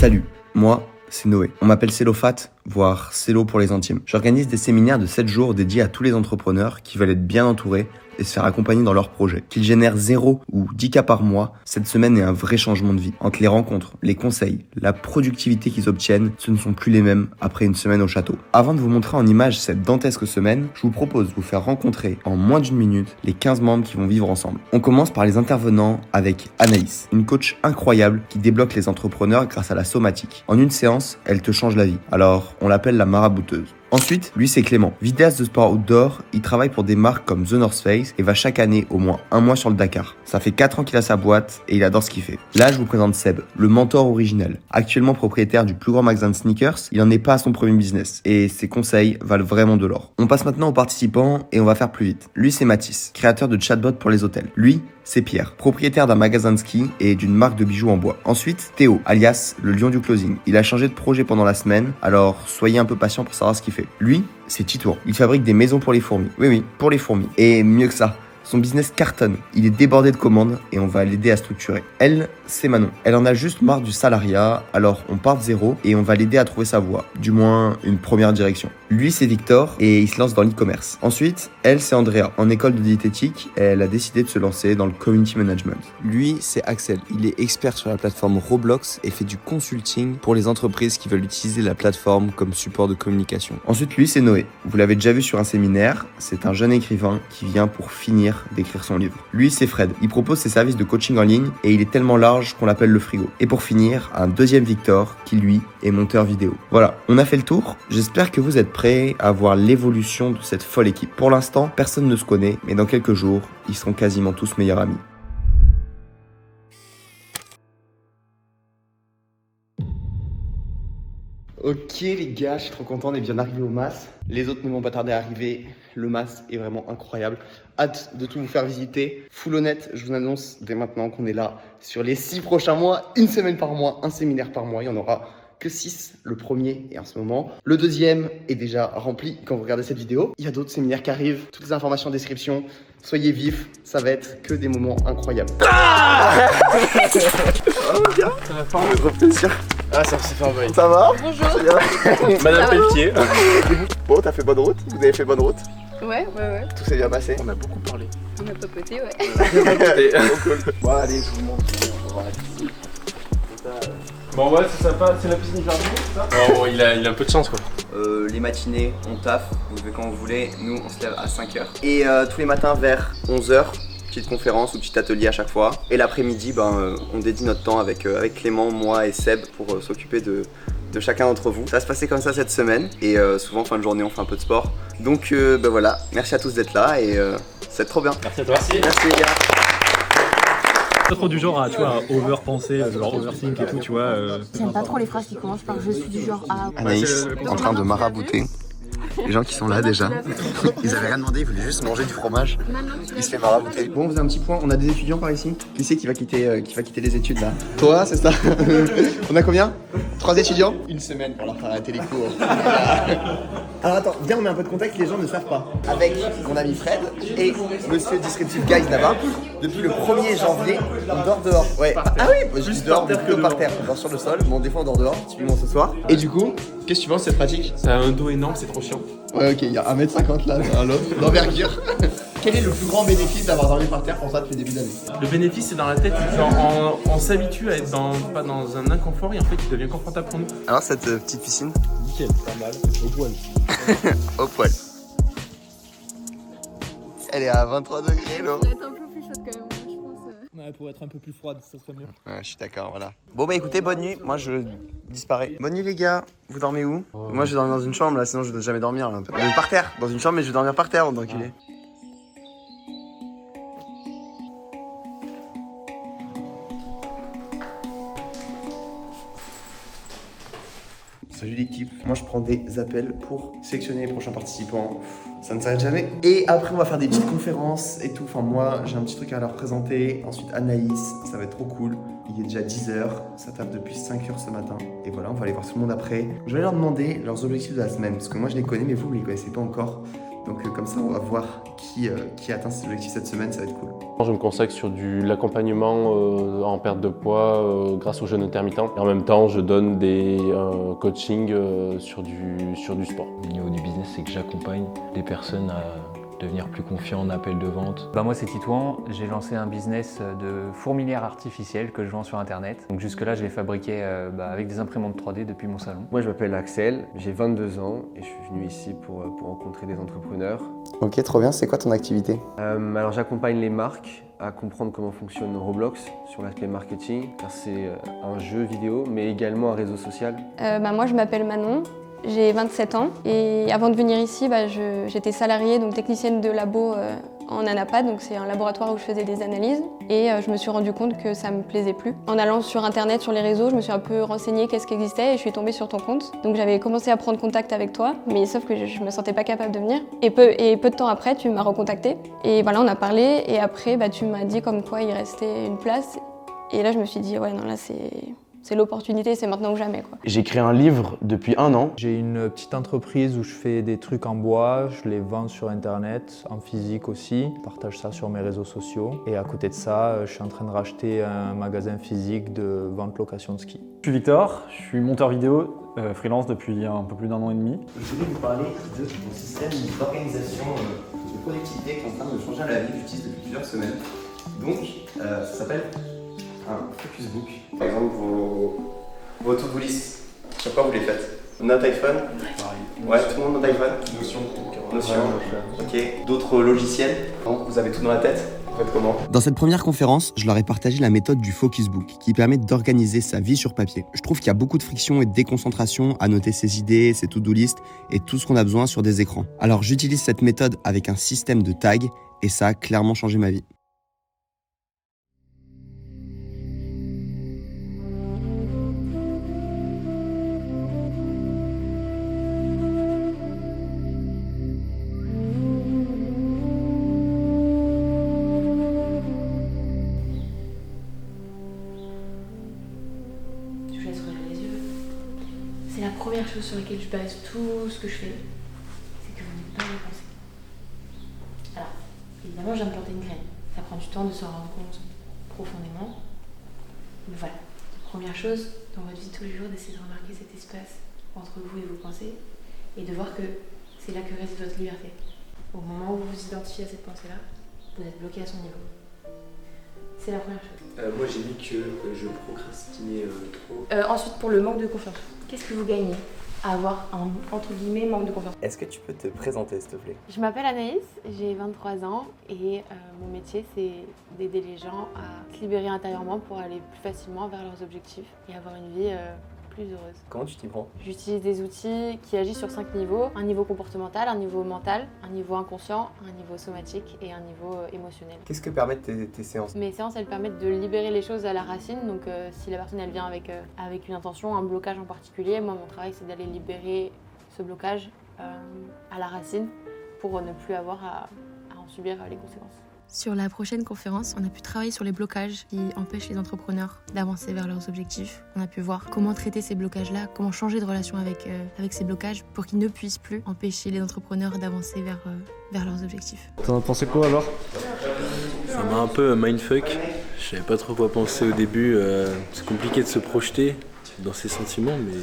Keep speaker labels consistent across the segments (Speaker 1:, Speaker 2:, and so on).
Speaker 1: Salut, moi, c'est Noé. On m'appelle Cellofat, voire Cello pour les intimes. J'organise des séminaires de 7 jours dédiés à tous les entrepreneurs qui veulent être bien entourés et se faire accompagner dans leurs projets. Qu'ils génèrent 0 ou 10 cas par mois, cette semaine est un vrai changement de vie. Entre les rencontres, les conseils, la productivité qu'ils obtiennent, ce ne sont plus les mêmes après une semaine au château. Avant de vous montrer en image cette dantesque semaine, je vous propose de vous faire rencontrer en moins d'1 minute les 15 membres qui vont vivre ensemble. On commence par les intervenants avec Anaïs, une coach incroyable qui débloque les entrepreneurs grâce à la somatique. En une séance, elle te change la vie. Alors, on l'appelle la marabouteuse. Ensuite, lui c'est Clément. Vidéaste de sport outdoor, il travaille pour des marques comme The North Face et va chaque année au moins 1 mois sur le Dakar. Ça fait 4 ans qu'il a sa boîte et il adore ce qu'il fait. Là, je vous présente Seb, le mentor originel. Actuellement propriétaire du plus grand magasin de sneakers, il n'en est pas à son premier business et ses conseils valent vraiment de l'or. On passe maintenant aux participants et on va faire plus vite. Lui c'est Mathis, créateur de chatbot pour les hôtels. Lui, c'est Pierre, propriétaire d'un magasin de ski et d'une marque de bijoux en bois. Ensuite, Théo, alias le lion du closing. Il a changé de projet pendant la semaine, alors soyez un peu patient pour savoir ce qu'il fait. Lui, c'est Titour. Il fabrique des maisons pour les fourmis. Oui, pour les fourmis. Et mieux que ça, son business cartonne. Il est débordé de commandes et on va l'aider à structurer. Elle, c'est Manon. Elle en a juste marre du salariat, alors on part de zéro et on va l'aider à trouver sa voie. Du moins, une première direction. Lui, c'est Victor et il se lance dans l'e-commerce. Ensuite, elle, c'est Andrea. En école de diététique, elle a décidé de se lancer dans le community management. Lui, c'est Axel. Il est expert sur la plateforme Roblox et fait du consulting pour les entreprises qui veulent utiliser la plateforme comme support de communication. Ensuite, lui, c'est Noé. Vous l'avez déjà vu sur un séminaire. C'est un jeune écrivain qui vient pour finir d'écrire son livre. Lui, c'est Fred. Il propose ses services de coaching en ligne et il est tellement large qu'on l'appelle le frigo. Et pour finir, un deuxième Victor qui, lui, est monteur vidéo. Voilà, on a fait le tour. J'espère que vous êtes prêts à voir l'évolution de cette folle équipe. Pour l'instant, personne ne se connaît, mais dans quelques jours, ils seront quasiment tous meilleurs amis. Ok les gars, je suis trop content, on est bien arrivé au MAS. Les autres ne vont pas tarder à arriver. Le MAS est vraiment incroyable. Hâte de tout vous faire visiter. Full honnête, je vous annonce dès maintenant qu'on est là sur les 6 prochains mois, 1 semaine par mois, un séminaire par mois. Il y en aura que 6. Le premier est en ce moment. Le deuxième est déjà rempli quand vous regardez cette vidéo. Il y a d'autres séminaires qui arrivent. Toutes les informations en description. Soyez vifs, ça va être que des moments incroyables. Ah oh, bien. Ça va pas, trop plaisir.
Speaker 2: Ah, ça s'est fait envoyer.
Speaker 1: Ça va?
Speaker 3: Bonjour.
Speaker 2: Madame Pelletier.
Speaker 1: Bon, t'as fait bonne route? Vous avez fait bonne route?
Speaker 3: Ouais.
Speaker 1: Tout s'est bien passé?
Speaker 2: On a beaucoup parlé.
Speaker 3: On a papoté, ouais.
Speaker 1: Bon, allez, je vous montre.
Speaker 2: Bon, ouais, c'est sympa. C'est la piscine jardin, c'est ça? Oh, il a un peu de chance, quoi.
Speaker 1: Les matinées, on taffe, vous levez quand vous voulez. Nous, on se lève à 5h. Et tous les matins vers 11h, petite conférence ou petit atelier à chaque fois. Et l'après-midi, on dédie notre temps avec Clément, moi et Seb pour s'occuper de chacun d'entre vous. Ça va se passer comme ça cette semaine. Et souvent, fin de journée, on fait un peu de sport. Donc, voilà, merci à tous d'être là et c'est trop bien.
Speaker 2: Merci à toi.
Speaker 1: Merci les gars.
Speaker 4: Pas trop du genre à, tu vois, à overpenser, genre overthink et tout, tu vois.
Speaker 5: J'aime pas trop les phrases qui commencent par je suis du genre à.
Speaker 1: Anaïs en train de marabouter. Les gens qui sont là déjà, ils avaient rien demandé, ils voulaient juste manger du fromage. Il se fait marabouter. Bon, on faisait un petit point, on a des étudiants par ici. Qui c'est qui va quitter les études là? Toi, c'est ça? On a combien? 3 étudiants? 1 semaine pour leur faire arrêter les cours. Alors attends, viens, on met un peu de contexte, les gens ne savent pas. Avec mon ami Fred et Monsieur Disruptive Guys là-bas, depuis le 1er janvier, on dort dehors. Ouais. Ah oui, je dors plutôt par terre. On dort sur le sol, bon, des fois on dort dehors, typiquement ce soir. Et du coup, qu'est-ce que tu penses de cette pratique?
Speaker 2: Ça a un dos énorme, c'est trop chiant.
Speaker 1: Ouais, ok, il y a 1m50 là, un lot d'envergure. Quel est le plus grand bénéfice d'avoir dormi par terre pour ça depuis le début d'année?
Speaker 2: Le bénéfice, c'est dans la tête. Genre, on s'habitue à être pas dans un inconfort et en fait, il devient confortable pour nous.
Speaker 1: Alors, cette petite piscine?
Speaker 4: Nickel, pas mal, au poil.
Speaker 1: Au poil. Elle est à 23 degrés, là.
Speaker 3: Elle va être un peu plus chaude quand même, je pense.
Speaker 4: Ouais, pour être un peu plus froide, ça serait mieux.
Speaker 1: Ouais, je suis d'accord, voilà. Bon, bah écoutez, bonne nuit. Moi, je disparais. Bonne nuit, les gars. Vous dormez où? Moi, je vais dormir dans une chambre, là, sinon je ne vais jamais dormir. Là. Par terre, dans une chambre, mais je vais dormir par terre, on enculé. Salut l'équipe, moi je prends des appels pour sélectionner les prochains participants. Ça ne s'arrête jamais. Et après on va faire des petites conférences et tout. Enfin moi j'ai un petit truc à leur présenter. Ensuite Anaïs, ça va être trop cool. Il est déjà 10h, ça tape depuis 5h ce matin. Et voilà, on va aller voir tout le monde après. Je vais leur demander leurs objectifs de la semaine. Parce que moi je les connais mais vous ne les connaissez pas encore. Donc comme ça, on va voir qui atteint ses objectifs cette semaine, ça va être cool.
Speaker 6: Je me consacre sur l'accompagnement en perte de poids grâce au jeûne intermittent. Et en même temps, je donne des coachings sur du sport.
Speaker 7: Au niveau du business, c'est que j'accompagne des personnes à devenir plus confiants en appel de vente.
Speaker 8: Moi c'est Titouan, j'ai lancé un business de fourmilière artificielle que je vends sur internet. Donc jusque-là je l'ai fabriqué avec des imprimantes 3D depuis mon salon.
Speaker 9: Moi je m'appelle Axel, j'ai 22 ans et je suis venu ici pour rencontrer des entrepreneurs.
Speaker 1: Ok, trop bien. C'est quoi ton activité?
Speaker 9: Alors j'accompagne les marques à comprendre comment fonctionne Roblox sur l'aspect marketing, car c'est un jeu vidéo mais également un réseau social.
Speaker 3: Moi je m'appelle Manon, j'ai 27 ans et avant de venir ici, j'étais salariée, donc technicienne de labo en ANAPAD, donc c'est un laboratoire où je faisais des analyses et je me suis rendu compte que ça me plaisait plus. En allant sur internet, sur les réseaux, je me suis un peu renseignée qu'est-ce qui existait et je suis tombée sur ton compte. Donc j'avais commencé à prendre contact avec toi, mais sauf que je me sentais pas capable de venir. Et peu de temps après, tu m'as recontactée et voilà, on a parlé et après tu m'as dit comme quoi il restait une place et là je me suis dit ouais non là c'est l'opportunité, c'est maintenant ou jamais, quoi.
Speaker 10: J'ai créé un livre depuis 1 an.
Speaker 11: J'ai une petite entreprise où je fais des trucs en bois, je les vends sur internet, en physique aussi. Je partage ça sur mes réseaux sociaux. Et à côté de ça, je suis en train de racheter un magasin physique de vente-location de ski.
Speaker 4: Je suis Victor, je suis monteur vidéo, freelance depuis un peu plus d'1 an et demi.
Speaker 1: Je voulais vous parler de mon système d'organisation de productivité qui est en train de changer la vie que j'utilise depuis plusieurs semaines. Donc, ça s'appelle un focus book. Par exemple, vos to-do list, sur quoi vous les faites? Note iPhone? Ouais, tout le monde note iPhone? Notion. Ok. D'autres logiciels? Non, vous avez tout dans la tête? Vous faites comment? Dans cette première conférence, je leur ai partagé la méthode du focus book qui permet d'organiser sa vie sur papier. Je trouve qu'il y a beaucoup de friction et de déconcentration à noter ses idées, ses to-do list et tout ce qu'on a besoin sur des écrans. Alors j'utilise cette méthode avec un système de tags et ça a clairement changé ma vie.
Speaker 5: C'est la première chose sur laquelle je base tout ce que je fais, c'est que vous n'êtes pas les pensées. Alors, évidemment, je viens de planter une graine. Ça prend du temps de s'en rendre compte profondément. Mais voilà, la première chose dans votre vie de tous les jours, d'essayer de remarquer cet espace entre vous et vos pensées et de voir que c'est là que réside votre liberté. Au moment où vous vous identifiez à cette pensée-là, vous êtes bloqué à son niveau. C'est la première chose.
Speaker 9: Moi j'ai dit que je procrastinais trop.
Speaker 5: Ensuite, pour le manque de confiance, qu'est-ce que vous gagnez à avoir un, entre guillemets, manque de confiance?
Speaker 1: Est-ce que tu peux te présenter s'il te plaît?
Speaker 5: Je m'appelle Anaïs, j'ai 23 ans et mon métier c'est d'aider les gens à se libérer intérieurement pour aller plus facilement vers leurs objectifs et avoir une vie plus heureuse.
Speaker 1: Comment tu t'y prends?
Speaker 5: J'utilise des outils qui agissent sur 5 niveaux. Un niveau comportemental, un niveau mental, un niveau inconscient, un niveau somatique et un niveau émotionnel.
Speaker 1: Qu'est-ce que permettent tes séances?
Speaker 5: Mes séances, elles permettent de libérer les choses à la racine. Donc si la personne elle vient avec une intention, un blocage en particulier, moi mon travail c'est d'aller libérer ce blocage à la racine pour ne plus avoir à en subir les conséquences. Sur la prochaine conférence, on a pu travailler sur les blocages qui empêchent les entrepreneurs d'avancer vers leurs objectifs. On a pu voir comment traiter ces blocages-là, comment changer de relation avec ces blocages pour qu'ils ne puissent plus empêcher les entrepreneurs d'avancer vers leurs objectifs.
Speaker 4: T'en as pensé quoi alors?
Speaker 6: Ça m'a un peu mindfuck. Je savais pas trop quoi penser au début. C'est compliqué de se projeter dans ses sentiments, mais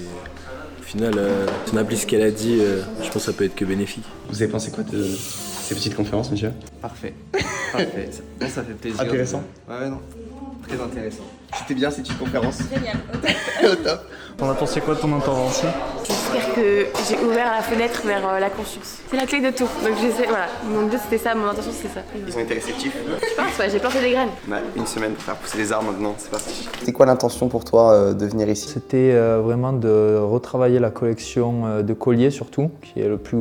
Speaker 6: au final, si on applique ce qu'elle a dit, je pense que ça peut être que bénéfique.
Speaker 1: Vous avez pensé quoi de ces petites conférences, monsieur?
Speaker 9: Parfait. Parfait. Ça fait plaisir.
Speaker 1: Intéressant.
Speaker 9: Ouais, non. Très intéressant.
Speaker 1: C'était bien ces petites conférences.
Speaker 3: Génial.
Speaker 1: Au top.
Speaker 4: T'en as pensé quoi de ton intervention?
Speaker 5: J'espère que j'ai ouvert la fenêtre vers la conscience. C'est la clé de tout. Donc j'essaie, voilà. Mon but c'était ça, mon intention c'était ça.
Speaker 1: Ils ont été réceptifs.
Speaker 5: Je pense, ouais, j'ai planté des graines.
Speaker 1: Une semaine pour faire pousser les arbres maintenant, c'est parti. C'est quoi l'intention pour toi de venir ici?
Speaker 11: C'était vraiment de retravailler la collection de colliers surtout, qui est la plus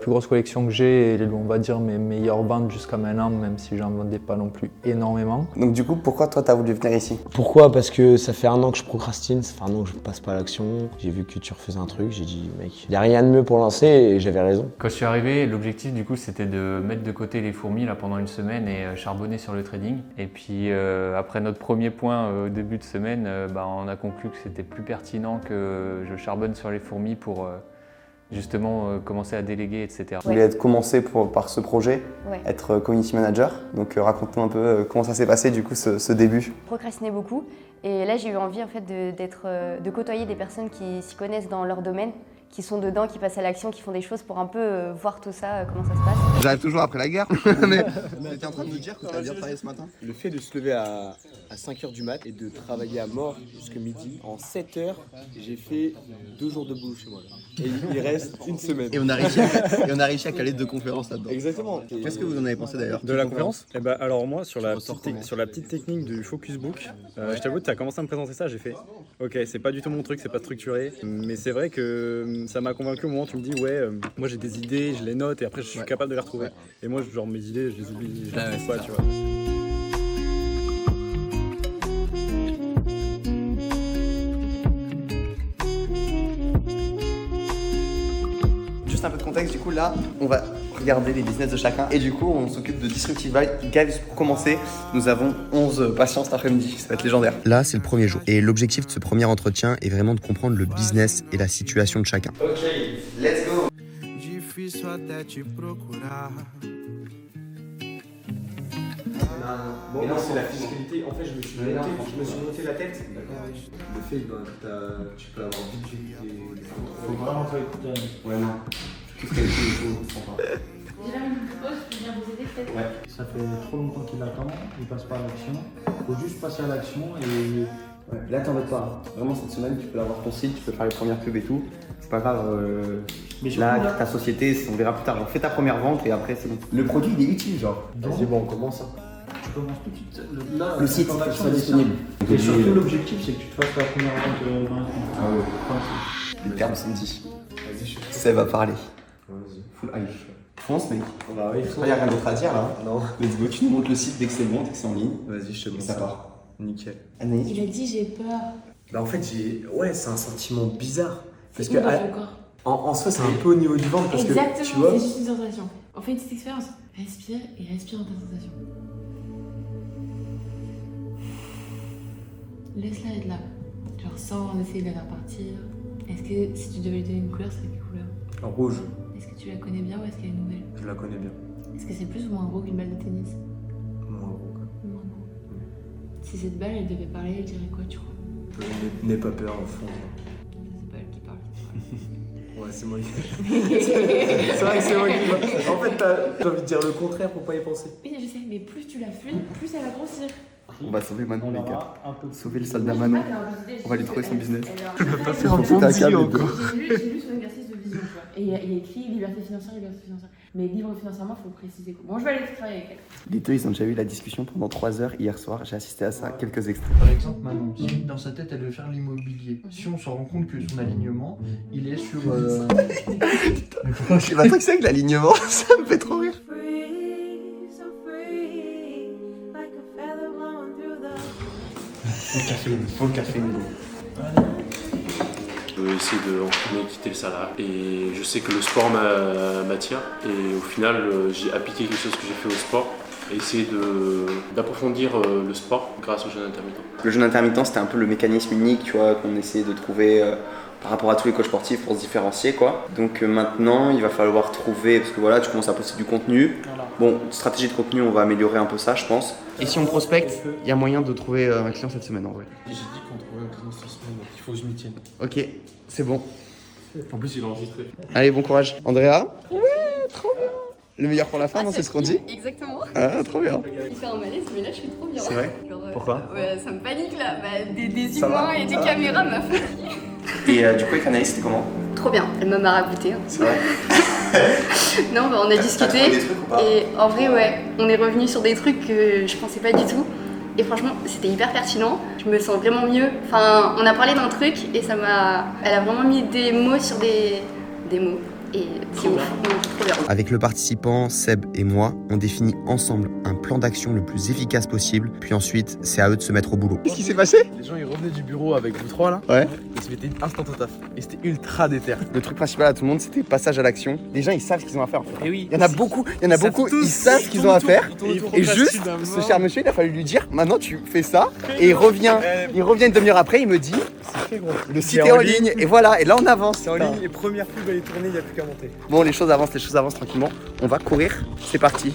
Speaker 11: grosse collection que j'ai et on va dire mes meilleures ventes jusqu'à maintenant, même si j'en vendais pas non plus énormément.
Speaker 1: Donc du coup, pourquoi toi t'as voulu venir ici?
Speaker 10: Pourquoi? Parce que ça fait 1 an que je procrastine, ça fait 1 an que je passe pas à l'action. J'ai vu que tu refaisais un truc, j'ai dit mec, il n'y a rien de mieux pour lancer et j'avais raison.
Speaker 8: Quand je suis arrivé, l'objectif du coup c'était de mettre de côté les fourmis là, pendant une semaine et charbonner sur le trading. Et puis après notre premier point au début de semaine, on a conclu que c'était plus pertinent que je charbonne sur les fourmis pour justement commencer à déléguer, etc.
Speaker 1: Vous voulez commencer par ce projet, être community manager. Donc raconte-nous un peu comment ça s'est passé du coup ce début.
Speaker 12: Procrastiner beaucoup et là j'ai eu envie en fait de côtoyer des personnes qui s'y connaissent dans leur domaine, qui sont dedans, qui passent à l'action, qui font des choses pour un peu voir tout ça, comment ça se passe.
Speaker 1: J'arrive toujours après la guerre. Mais t'es en train de nous dire que t'as bien travaillé ce matin.
Speaker 10: Le fait de se lever à 5h du mat et de travailler à mort jusqu'à midi, en 7 heures, j'ai fait 2 jours de boulot chez moi. Et il reste une semaine.
Speaker 1: Et on a réussi à caler 2 conférences là-dedans.
Speaker 10: Exactement.
Speaker 1: Qu'est-ce que vous en avez pensé d'ailleurs?
Speaker 4: De la conférence? Eh ben, alors moi, sur la petite technique du focus book, je t'avoue, tu as commencé à me présenter ça, j'ai fait ok, c'est pas du tout mon truc, c'est pas structuré, mais c'est vrai que ça m'a convaincu au moment où tu me dis moi j'ai des idées, je les note et après je suis capable de les retrouver. Et moi, genre mes idées, je les oublie, je les retrouve pas, tu vois.
Speaker 1: Juste un peu de contexte, du coup là, on va regarder les business de chacun et du coup on s'occupe de Disruptive Vibes. Pour commencer, nous avons 11 patients cet après-midi, ça va être légendaire. Là c'est le premier jour et l'objectif de ce premier entretien est vraiment de comprendre le business et la situation de chacun. Ok, let's go.
Speaker 13: Bon, non, c'est la fiscalité. En fait, je me suis monté la tête. Le fait que tu peux avoir vite des. Faut vraiment pas écouter. Ouais, non. Qu'est-ce qu'elle fait? Je comprends pas.
Speaker 5: J'ai là une pause, je peux venir vous aider peut-être.
Speaker 13: Ouais. Ça fait trop longtemps qu'il attend, il passe pas à l'action. Faut juste passer à l'action et.
Speaker 1: Ouais, là t'embête pas. Vraiment cette semaine tu peux avoir ton site, tu peux faire les premières pubs et tout. C'est pas grave. Là, ta société, on verra plus tard. On fait ta première vente et après c'est bon. Le produit il est utile genre.
Speaker 13: Vas-y, bon, on commence. Tu commences tout de suite. Là,
Speaker 1: le site, il faut qu'il soit disponible.
Speaker 13: Et surtout, l'objectif, c'est que tu te fasses ta première vente dans un compte.
Speaker 1: Ah ouais. Les termes sont dits. Vas-y, ça va parler. Vas-y. Full hype. Fonce, mec.
Speaker 13: Bah oui,
Speaker 1: il n'y a rien d'autre à dire là.
Speaker 13: Non.
Speaker 1: Let's go. Tu nous montres le site dès que c'est bon, dès que c'est en ligne.
Speaker 13: Vas-y, je te montre.
Speaker 1: Ça part.
Speaker 13: Nickel.
Speaker 1: Anaïs.
Speaker 5: Il a dit j'ai peur.
Speaker 13: Bah en fait, c'est un sentiment bizarre. Parce que
Speaker 5: encore.
Speaker 13: En soi, c'est un peu au niveau du ventre. Parce
Speaker 5: exactement,
Speaker 13: que, tu vois,
Speaker 5: c'est juste une sensation. On fait une petite expérience. Respire et respire dans ta sensation. Laisse-la être là. Genre sans essayer de la faire partir. Est-ce que si tu devais lui donner une couleur, c'est quelle couleur?
Speaker 13: En rouge.
Speaker 5: Est-ce que tu la connais bien ou est-ce qu'elle est nouvelle?
Speaker 13: Je la connais bien.
Speaker 5: Est-ce que c'est plus ou moins gros qu'une balle de tennis?
Speaker 13: Moins gros.
Speaker 5: Moins gros. Si cette balle, elle devait parler, elle dirait quoi, tu crois?
Speaker 13: N'aie pas peur au fond.
Speaker 5: C'est pas elle qui parle.
Speaker 13: Ouais, c'est moi qui. C'est vrai que c'est moi qui parle. En fait, t'as envie de dire le contraire pour pas y penser.
Speaker 5: Oui, je sais, mais plus tu la fuis, plus elle va grossir.
Speaker 1: On va sauver Manon, les gars. Sauver le soldat Manon. On va lui trouver son business.
Speaker 13: Je peux pas faire un bon deal encore.
Speaker 5: J'ai lu son exercice de vision, tu vois. Et il y a écrit liberté financière. Mais libre financièrement, il faut préciser quoi. Bon, je vais aller travailler avec elle.
Speaker 1: Les deux, ils ont déjà eu la discussion pendant 3 heures hier soir. J'ai assisté à ça, quelques extraits.
Speaker 14: Par exemple, Manon, si dans sa tête, elle veut faire l'immobilier. Si on se rend compte que son alignement, il est sur...
Speaker 1: Je sais pas trop que c'est avec l'alignement, ça me fait trop rire.
Speaker 13: Faut le café, Hugo.
Speaker 6: Je veux essayer de quitter le salariat et je sais que le sport m'attire et au final j'ai appliqué quelque chose que j'ai fait au sport et essayer d'approfondir le sport grâce au jeûne intermittent.
Speaker 1: Le jeûne intermittent c'était un peu le mécanisme unique tu vois, qu'on essayait de trouver par rapport à tous les coachs sportifs pour se différencier quoi. Donc maintenant il va falloir trouver, parce que voilà tu commences à poster du contenu. Bon, stratégie de contenu on va améliorer un peu ça je pense. Et si on prospecte, il y a moyen de trouver un client cette semaine en vrai.
Speaker 13: J'ai dit qu'on trouvait un client cette semaine, donc il faut que je m'y tienne.
Speaker 1: Ok, c'est bon.
Speaker 13: En plus il est enregistré.
Speaker 1: Allez, bon courage. Andrea? Ouais, trop bien. Le meilleur pour la fin, non, c'est ce qu'on dit?
Speaker 12: Exactement.
Speaker 1: Ah, trop bien.
Speaker 12: Il fait un malaise, mais là je suis trop bien.
Speaker 1: C'est vrai?
Speaker 12: Genre,
Speaker 1: pourquoi?
Speaker 12: Ouais, ça me panique là. Bah, des humains et des caméras, ma folie.
Speaker 1: Et du coup, avec Anaïs, c'était comment?
Speaker 12: Trop bien, elle m'a marabouté. Hein.
Speaker 1: C'est vrai?
Speaker 12: Non, bah, on a discuté.
Speaker 1: T'as trouvé des trucs ou pas?
Speaker 12: Et en vrai, ouais, on est revenu sur des trucs que je pensais pas du tout. Et franchement, c'était hyper pertinent. Je me sens vraiment mieux. Enfin, on a parlé d'un truc et ça m'a. Elle a vraiment mis des mots sur des mots. Et c'est ouf, trop bien.
Speaker 1: Avec le participant, Seb et moi, on définit ensemble un plan d'action le plus efficace possible, puis ensuite, c'est à eux de se mettre au boulot.
Speaker 2: Qu'est-ce qui s'est passé? Les gens ils revenaient du bureau avec vous trois là.
Speaker 1: Ouais.
Speaker 2: Ils se mettaient instant au taf. Et c'était ultra déter.
Speaker 1: Le truc principal à tout le monde, c'était passage à l'action. Les gens, ils savent ce qu'ils ont à faire.
Speaker 2: Et oui.
Speaker 1: Il y en a beaucoup, ils savent ce qu'ils ont à faire. Et juste, ce cher monsieur, il a fallu lui dire, maintenant tu fais ça. Et il revient une demi-heure après, il me dit, le site est en ligne. Et voilà, et là on avance.
Speaker 4: C'est en ligne, les premières pubs elle est tournée, il n'y a plus qu'à monter.
Speaker 1: Bon, les choses avancent tranquillement. On va courir, c'est parti.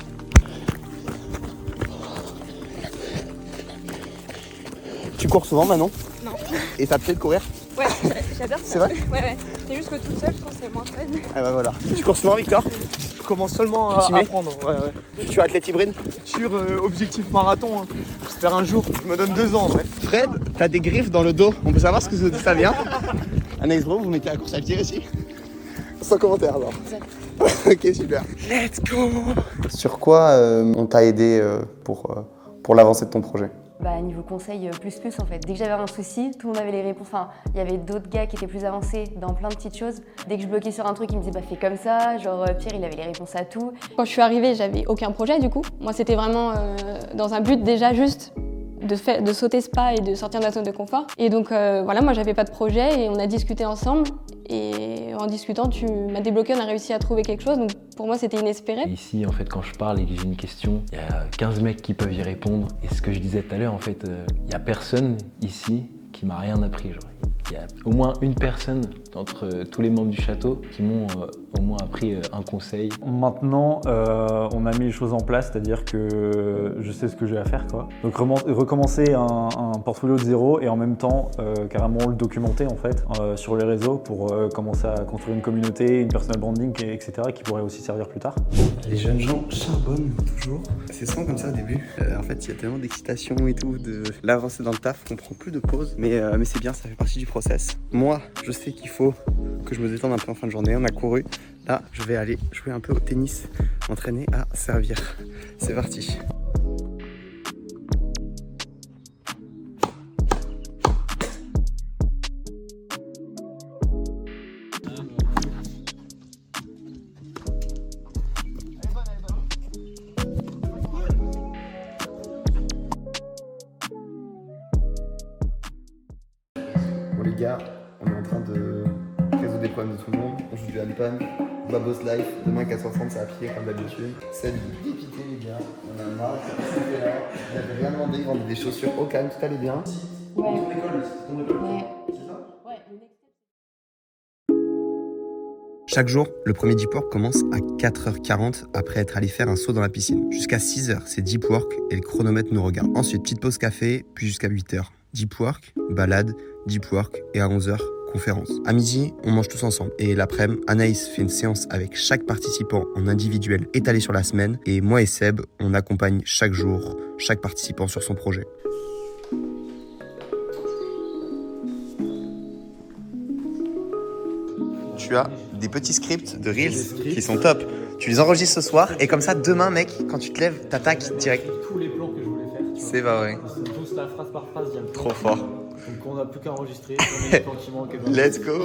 Speaker 1: Tu cours souvent, Manon?
Speaker 15: Non.
Speaker 1: Et ça te plaît de courir?
Speaker 15: Ouais, j'adore ça.
Speaker 1: C'est vrai?
Speaker 15: Ouais. C'est juste que toute seule, je pense que c'est moins fun.
Speaker 1: Ah bah voilà. Tu cours souvent, Victor?
Speaker 14: Je commence seulement à apprendre. Ouais.
Speaker 1: Tu es athlète hybride?
Speaker 14: Sur objectif marathon, hein. J'espère un jour, je me donne 2 ans en vrai.
Speaker 1: Fred, t'as des griffes dans le dos. On peut savoir d'où ça vient? Anaïs Bro, vous mettez la course à pied ici? Sans commentaire alors. Ok, super. Let's go! Sur quoi on t'a aidé pour l'avancée de ton projet?
Speaker 12: Niveau conseil, plus en fait. Dès que j'avais un souci, tout le monde avait les réponses. Enfin, il y avait d'autres gars qui étaient plus avancés dans plein de petites choses. Dès que je bloquais sur un truc, ils me disaient fais comme ça. Genre Pierre, il avait les réponses à tout.
Speaker 3: Quand je suis arrivée, j'avais aucun projet du coup. Moi, c'était vraiment dans un but déjà juste de sauter ce pas et de sortir de la zone de confort. Et donc voilà, moi j'avais pas de projet et on a discuté ensemble. Et en discutant, tu m'as débloqué, on a réussi à trouver quelque chose. Donc pour moi, c'était inespéré.
Speaker 7: Ici, en fait, quand je parle et que j'ai une question, il y a 15 mecs qui peuvent y répondre. Et ce que je disais tout à l'heure, en fait, il n'y a personne ici qui m'a rien appris. Genre. Il y a au moins une personne d'entre tous les membres du château qui m'ont au moins appris un conseil.
Speaker 16: Maintenant, on a mis les choses en place, c'est-à-dire que je sais ce que j'ai à faire, quoi. Donc recommencer un portfolio de zéro et en même temps carrément le documenter en fait sur les réseaux pour commencer à construire une communauté, une personal branding, etc. qui pourrait aussi servir plus tard.
Speaker 1: Les jeunes gens charbonnent toujours. C'est souvent comme ça au début. En fait, il y a tellement d'excitation et tout, de l'avancée dans le taf qu'on prend plus de pause. Mais c'est bien, ça fait partie du process. Moi, je sais qu'il faut que je me détende un peu en fin de journée. On a couru. Là, je vais aller jouer un peu au tennis, m'entraîner à servir. C'est parti. Bon les gars, on est en train de résoudre des problèmes de tout le monde. On joue du handpan, Babos Life, demain 4h30 c'est à pied comme d'habitude. C'est dépité les gars, on a marre, c'était là, il n'avait rien demandé, il vendait des chaussures au calme, tout allait bien.
Speaker 5: Ouais.
Speaker 1: Ton école, c'est ton école.
Speaker 5: Ouais.
Speaker 1: C'est ça?
Speaker 5: Ouais.
Speaker 1: Chaque jour, le premier deep work commence à 4h40 après être allé faire un saut dans la piscine. Jusqu'à 6h, c'est deep work et le chronomètre nous regarde. Ensuite, petite pause café, puis jusqu'à 8h. Deep work, balade, deep work et à 11h, conférence. À midi, on mange tous ensemble. Et l'après-midi, Anaïs fait une séance avec chaque participant en individuel étalé sur la semaine. Et moi et Seb, on accompagne chaque jour chaque participant sur son projet. Tu as des petits scripts de Reels qui sont top. Tu les enregistres ce soir et comme ça, demain, mec, quand tu te lèves, t'attaques direct.
Speaker 4: Tous les plans que je voulais faire.
Speaker 1: C'est pas vrai.
Speaker 4: C'est tous la phrase par phrase.
Speaker 1: Trop fort.
Speaker 4: Donc on n'a plus qu'à enregistrer. On est tranquillement.
Speaker 1: Let's go.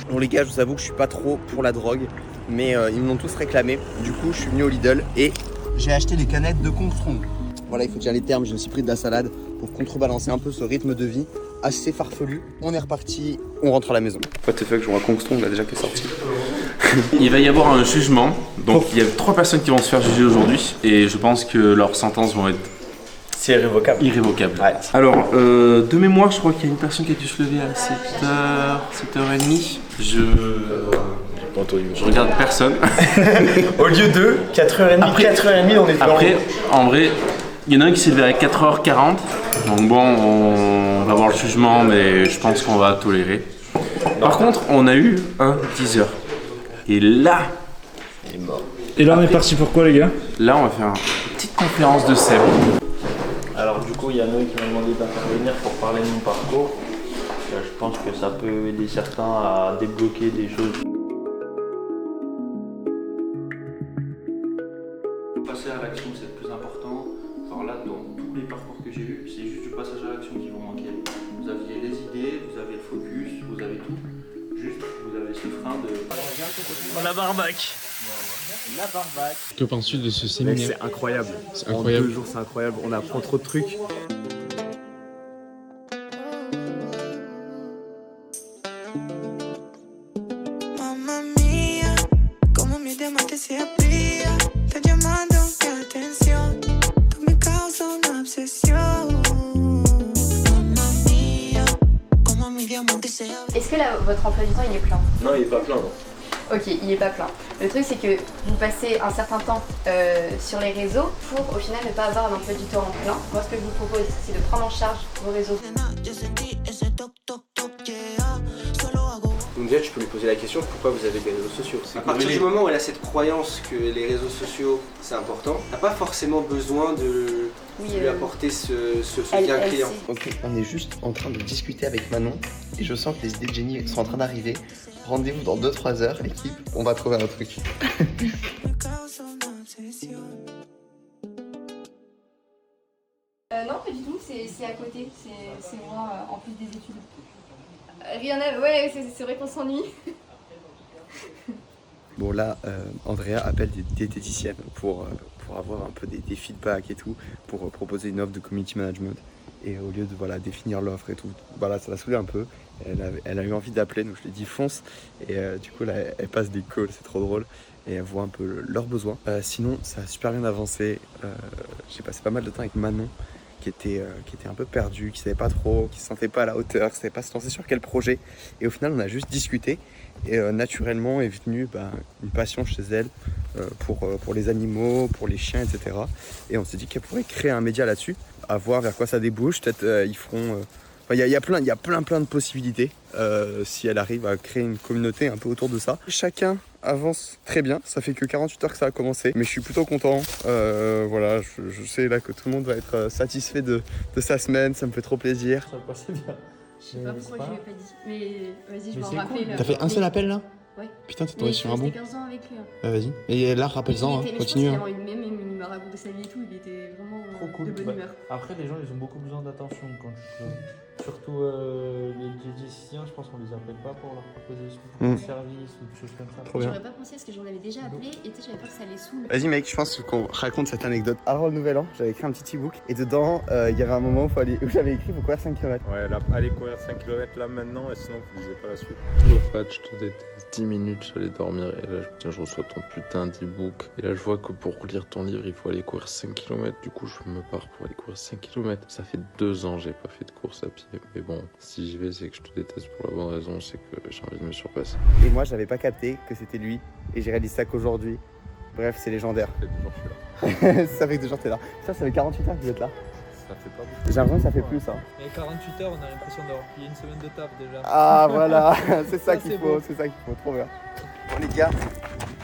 Speaker 1: Bon les gars, je vous avoue que je suis pas trop pour la drogue, mais ils me l'ont tous réclamé. Du coup, je suis venu au Lidl et j'ai acheté des canettes de Kongstrong. Voilà, il faut dire les termes. Je me suis pris de la salade pour contrebalancer un peu ce rythme de vie assez farfelu. On est reparti, on rentre à la maison. What the fuck, je vois un Kongstrong là déjà qui est sorti.
Speaker 2: Il va y avoir un jugement. Donc il y a 3 personnes qui vont se faire juger aujourd'hui et je pense que leurs sentences vont être
Speaker 1: c'est irrévocable.
Speaker 2: Irrévocable. Ouais. Alors, de mémoire, je crois qu'il y a une personne qui a dû se lever à 7h30. Je regarde personne.
Speaker 1: Au lieu de 4h30,
Speaker 2: après,
Speaker 1: 4h30, on est dedans.
Speaker 2: Après, en vrai, il y en a un qui s'est levé à 4h40. Donc bon, on va voir le jugement, mais je pense qu'on va tolérer. Par contre, on a eu un 10h. Et là, il est mort.
Speaker 17: Et là, on est parti pour quoi, les gars?
Speaker 2: Là, on va faire une petite conférence de Seb.
Speaker 6: Alors du coup, il y a Noé qui m'a demandé d'intervenir pour parler de mon parcours. Je pense que ça peut aider certains à débloquer des choses.
Speaker 2: Passer à l'action, c'est le plus important. Alors là, dans tous les parcours que j'ai eus, c'est juste du passage à l'action qui vous manquait. Vous aviez les idées, vous avez le focus, vous avez tout. Juste, vous avez avec le frein de...
Speaker 4: La barbaque.
Speaker 10: La barbaque.
Speaker 18: Que penses-tu de ce séminaire?
Speaker 4: C'est incroyable.
Speaker 18: C'est incroyable.
Speaker 4: En 2 jours, c'est incroyable. On apprend trop de trucs.
Speaker 19: Mamma mía, como mi diamante se abrilla. Te llamando mi atención. Tú me causas una obsesión. Mamma mía, como mi diamante se abrilla.
Speaker 12: Est-ce que votre emploi du temps il est plein?
Speaker 6: Non, il est pas plein. Non.
Speaker 12: Ok, il est pas plein. Le truc c'est que vous passez un certain temps sur les réseaux pour au final ne pas avoir un emploi du temps en plein. Moi ce que je vous propose c'est de prendre en charge vos réseaux.
Speaker 9: Donc déjà tu peux lui poser la question pourquoi vous avez des réseaux sociaux.
Speaker 10: À partir du moment où elle a cette croyance que les réseaux sociaux c'est important, elle n'a pas forcément besoin de lui apporter ce gain client.
Speaker 1: Ok, on est juste en train de discuter avec Manon et je sens que les idées de Jenny sont en train d'arriver. Rendez-vous dans 2-3 heures, l'équipe, on va trouver un truc.
Speaker 12: Non, pas du tout, c'est à côté, c'est moi en plus des études. Rien à... Ouais, c'est vrai qu'on s'ennuie.
Speaker 1: Bon là, Andrea appelle des diététiciennes pour avoir un peu des feedbacks et tout, pour proposer une offre de community management. Et au lieu de définir l'offre et tout, voilà, ça l'a saoulé un peu. Elle a eu envie d'appeler, donc je lui ai dit fonce. Et du coup là, elle passe des calls, c'est trop drôle. Et elle voit un peu leurs besoins. Sinon, ça a super bien avancé. J'ai passé pas mal de temps avec Manon, qui était un peu perdue, qui savait pas trop, qui se sentait pas à la hauteur, qui savait pas se lancer sur quel projet. Et au final, on a juste discuté. Et naturellement est venue une passion chez elle pour les animaux, pour les chiens, etc. Et on s'est dit qu'elle pourrait créer un média là-dessus, à voir vers quoi ça débouche. Peut-être ils feront... Il y a plein de possibilités si elle arrive à créer une communauté un peu autour de ça. Chacun avance très bien, ça fait que 48 heures que ça a commencé, mais je suis plutôt content. Voilà, je sais là que tout le monde va être satisfait de sa semaine, ça me fait trop plaisir.
Speaker 14: Ça passait bien.
Speaker 12: Je sais pas pourquoi je lui ai pas dit, mais vas-y, je vais en rappeler.
Speaker 1: T'as fait un seul appel là?
Speaker 12: Ouais.
Speaker 1: Putain, t'es tombé sur un bon.
Speaker 12: J'étais 15 ans avec lui.
Speaker 1: Vas-y. Et là, rappelle-en, continue.
Speaker 12: Il m'a raconté sa vie et tout, il était vraiment
Speaker 14: trop cool.
Speaker 12: de bonne humeur.
Speaker 14: Après, les gens, ils ont beaucoup besoin d'attention quand surtout les diététiciens, je pense qu'on les appelle pas pour leur proposer de services ou des choses comme ça.
Speaker 1: Trop bien.
Speaker 12: J'aurais pas pensé parce que j'en avais déjà appelé et tu sais, j'avais peur que ça les saoule.
Speaker 1: Vas-y mec, je pense qu'on raconte cette anecdote. Avant le nouvel an, j'avais écrit un petit e-book et dedans, il y avait un moment où j'avais écrit faut courir 5 km.
Speaker 16: Ouais, là, allez courir 5 km là maintenant et sinon vous lisez pas la suite.
Speaker 18: Fat, je te déteste. 10 minutes, j'allais dormir et là, je reçois ton putain d'e-book. Et là, je vois que pour lire ton livre, il faut aller courir 5 km. Du coup, je me pars pour aller courir 5 km. Ça fait 2 ans, j'ai pas fait de course à pied. Mais bon, si j'y vais, c'est que je te déteste pour la bonne raison, c'est que j'ai envie de me surpasser.
Speaker 1: Et moi, j'avais pas capté que c'était lui et j'ai réalisé ça qu'aujourd'hui. Bref, c'est légendaire.
Speaker 16: Ça fait 2 jours que je suis là.
Speaker 1: Ça fait que 2 jours que t'es là. Ça fait 48 heures que vous êtes là.
Speaker 16: Ça fait pas beaucoup.
Speaker 1: J'ai l'impression que ça fait plus, hein.
Speaker 20: Et 48 heures, on a l'impression d'avoir plié une semaine de taf déjà.
Speaker 1: Ah voilà, c'est ça qu'il faut, trop bien. Bon les gars,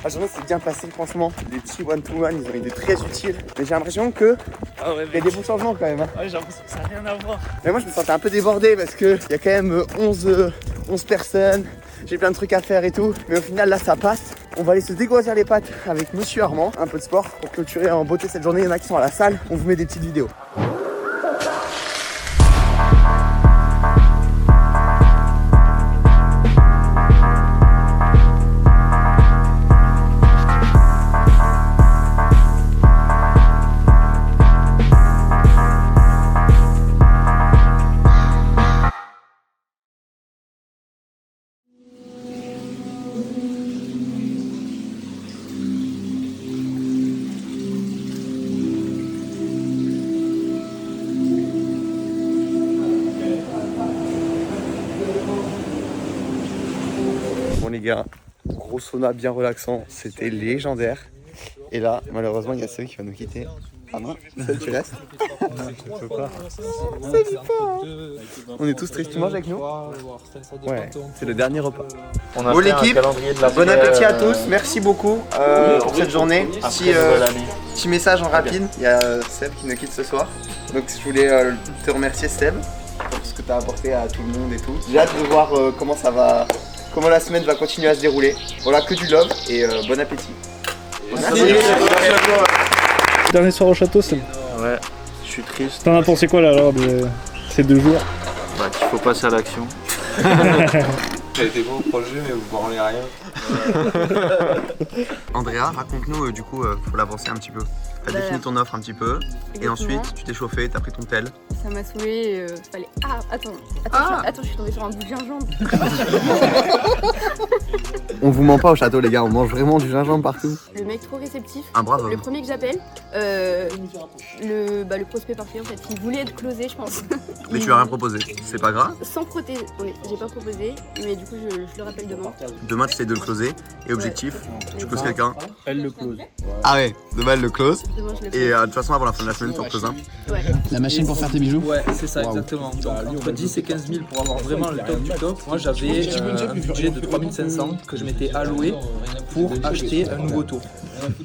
Speaker 1: la journée s'est bien passée franchement. Les petits one-to-one, ils ont été très utiles. Mais j'ai l'impression que il y a des beaux changements quand même. Hein.
Speaker 20: Ouais, j'ai l'impression que ça n'a rien à voir.
Speaker 1: Mais moi je me sentais un peu débordé parce qu'il y a quand même 11 personnes. J'ai plein de trucs à faire et tout. Mais au final là ça passe. On va aller se dégrossir les pattes avec Monsieur Armand. Un peu de sport pour clôturer en beauté cette journée. Il y en a qui sont à la salle. On vous met des petites vidéos. Bon les gars, gros sauna bien relaxant, c'était légendaire. Et là, malheureusement, il y a celui qui va nous quitter. Ah non, seul tu restes.
Speaker 16: Je peux pas.
Speaker 1: Salut pas. On est tous tristes, tu manges avec nous? Ouais, c'est le dernier repas. Bon l'équipe, bon appétit à tous, merci beaucoup pour cette journée. Petit message en rapide, il y a Seb qui nous quitte ce soir. Donc je voulais te remercier Seb pour ce que tu as apporté à tout le monde et tout. J'ai hâte de voir comment la semaine va continuer à se dérouler. Voilà, que du love et bon appétit. Merci.
Speaker 17: Dernier soir au château, c'est...
Speaker 6: Ouais, je suis triste.
Speaker 17: T'en as pensé quoi là alors de ces 2 jours?
Speaker 6: Bah qu'il faut passer à l'action.
Speaker 13: Ça a été beau projet, mais vous branlez rien.
Speaker 1: Andrea, raconte-nous du coup, faut l'avancer un petit peu. T'as défini ton offre un petit peu, et ensuite tu t'es chauffé, t'as pris ton tel.
Speaker 15: Ça m'a saoulé, fallait. Ah, attends, je suis tombée sur un bout de gingembre.
Speaker 1: On vous ment pas au château, les gars, on mange vraiment du gingembre partout.
Speaker 15: Le mec trop réceptif.
Speaker 1: Ah, bravo.
Speaker 15: Le premier que j'appelle, le prospect parfait en fait, il voulait être closé, je pense.
Speaker 1: Mais tu lui as rien proposé, c'est pas grave.
Speaker 15: Sans protéger, oui, j'ai pas proposé, mais du coup je le rappelle demain.
Speaker 1: Demain tu essaies de le closer, et objectif, tu closes quelqu'un.
Speaker 14: Elle le close.
Speaker 1: Ah ouais, demain elle le close.
Speaker 15: Demain, je le
Speaker 1: Et de toute façon avant la fin de la semaine tu en closes un.
Speaker 15: Ouais.
Speaker 21: La machine pour faire tes bijoux?
Speaker 20: Ouais, c'est ça, exactement. Donc entre 10 et 15 000 pour avoir vraiment le top du top. Moi j'avais un budget de 3 500 que je m'étais alloué pour acheter un nouveau tour.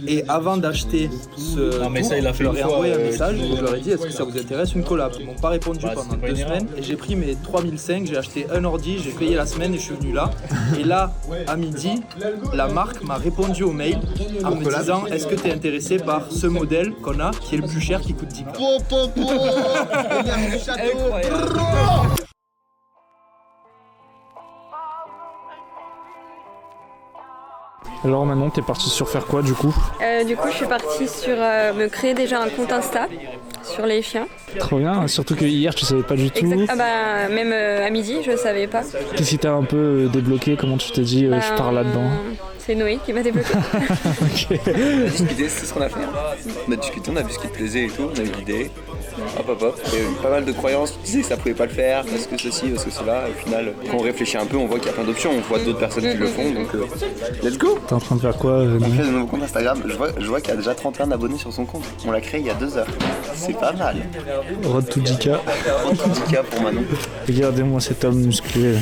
Speaker 20: Et avant d'acheter ce tour, je leur ai envoyé un message où je leur ai dit est-ce que ça vous intéresse une collab. Ils m'ont pas répondu pendant 2 semaines et j'ai pris mes 3 500, j'ai acheté un ordi, j'ai payé la semaine et je suis venu là. Et là, à midi, la marque m'a répondu au mail en me disant est-ce que tu es intéressé par ce modèle qu'on a qui est le plus cher qui coûte 10 000.
Speaker 17: Alors Manon, t'es partie sur faire quoi du coup?
Speaker 3: Du coup, je suis partie sur me créer déjà un compte Insta sur les chiens.
Speaker 17: Trop bien, surtout que hier tu savais pas du tout.
Speaker 3: Ah bah même à midi, je savais pas.
Speaker 17: Qu'est-ce qui t'a un peu débloqué? Comment tu t'es dit je pars là-dedans?
Speaker 3: C'est Noé qui m'a débloqué.
Speaker 1: On a discuté, c'est ce qu'on a fait. On a discuté, on a vu ce qui te plaisait et tout, on a eu l'idée. Hop. Il y a eu pas mal de croyances qui disaient que ça pouvait pas le faire, parce que ceci, parce que cela. Au final, quand on réfléchit un peu, on voit qu'il y a plein d'options. On voit d'autres personnes qui le font, donc let's go.
Speaker 17: T'es en train de faire quoi?
Speaker 1: On fait de nouveau compte Instagram. Je vois qu'il y a déjà 31 abonnés sur son compte. On l'a créé il y a 2 heures. C'est pas mal.
Speaker 17: Road to 10K.
Speaker 1: Road to 10K pour Manon.
Speaker 17: Regardez-moi cet homme musclé.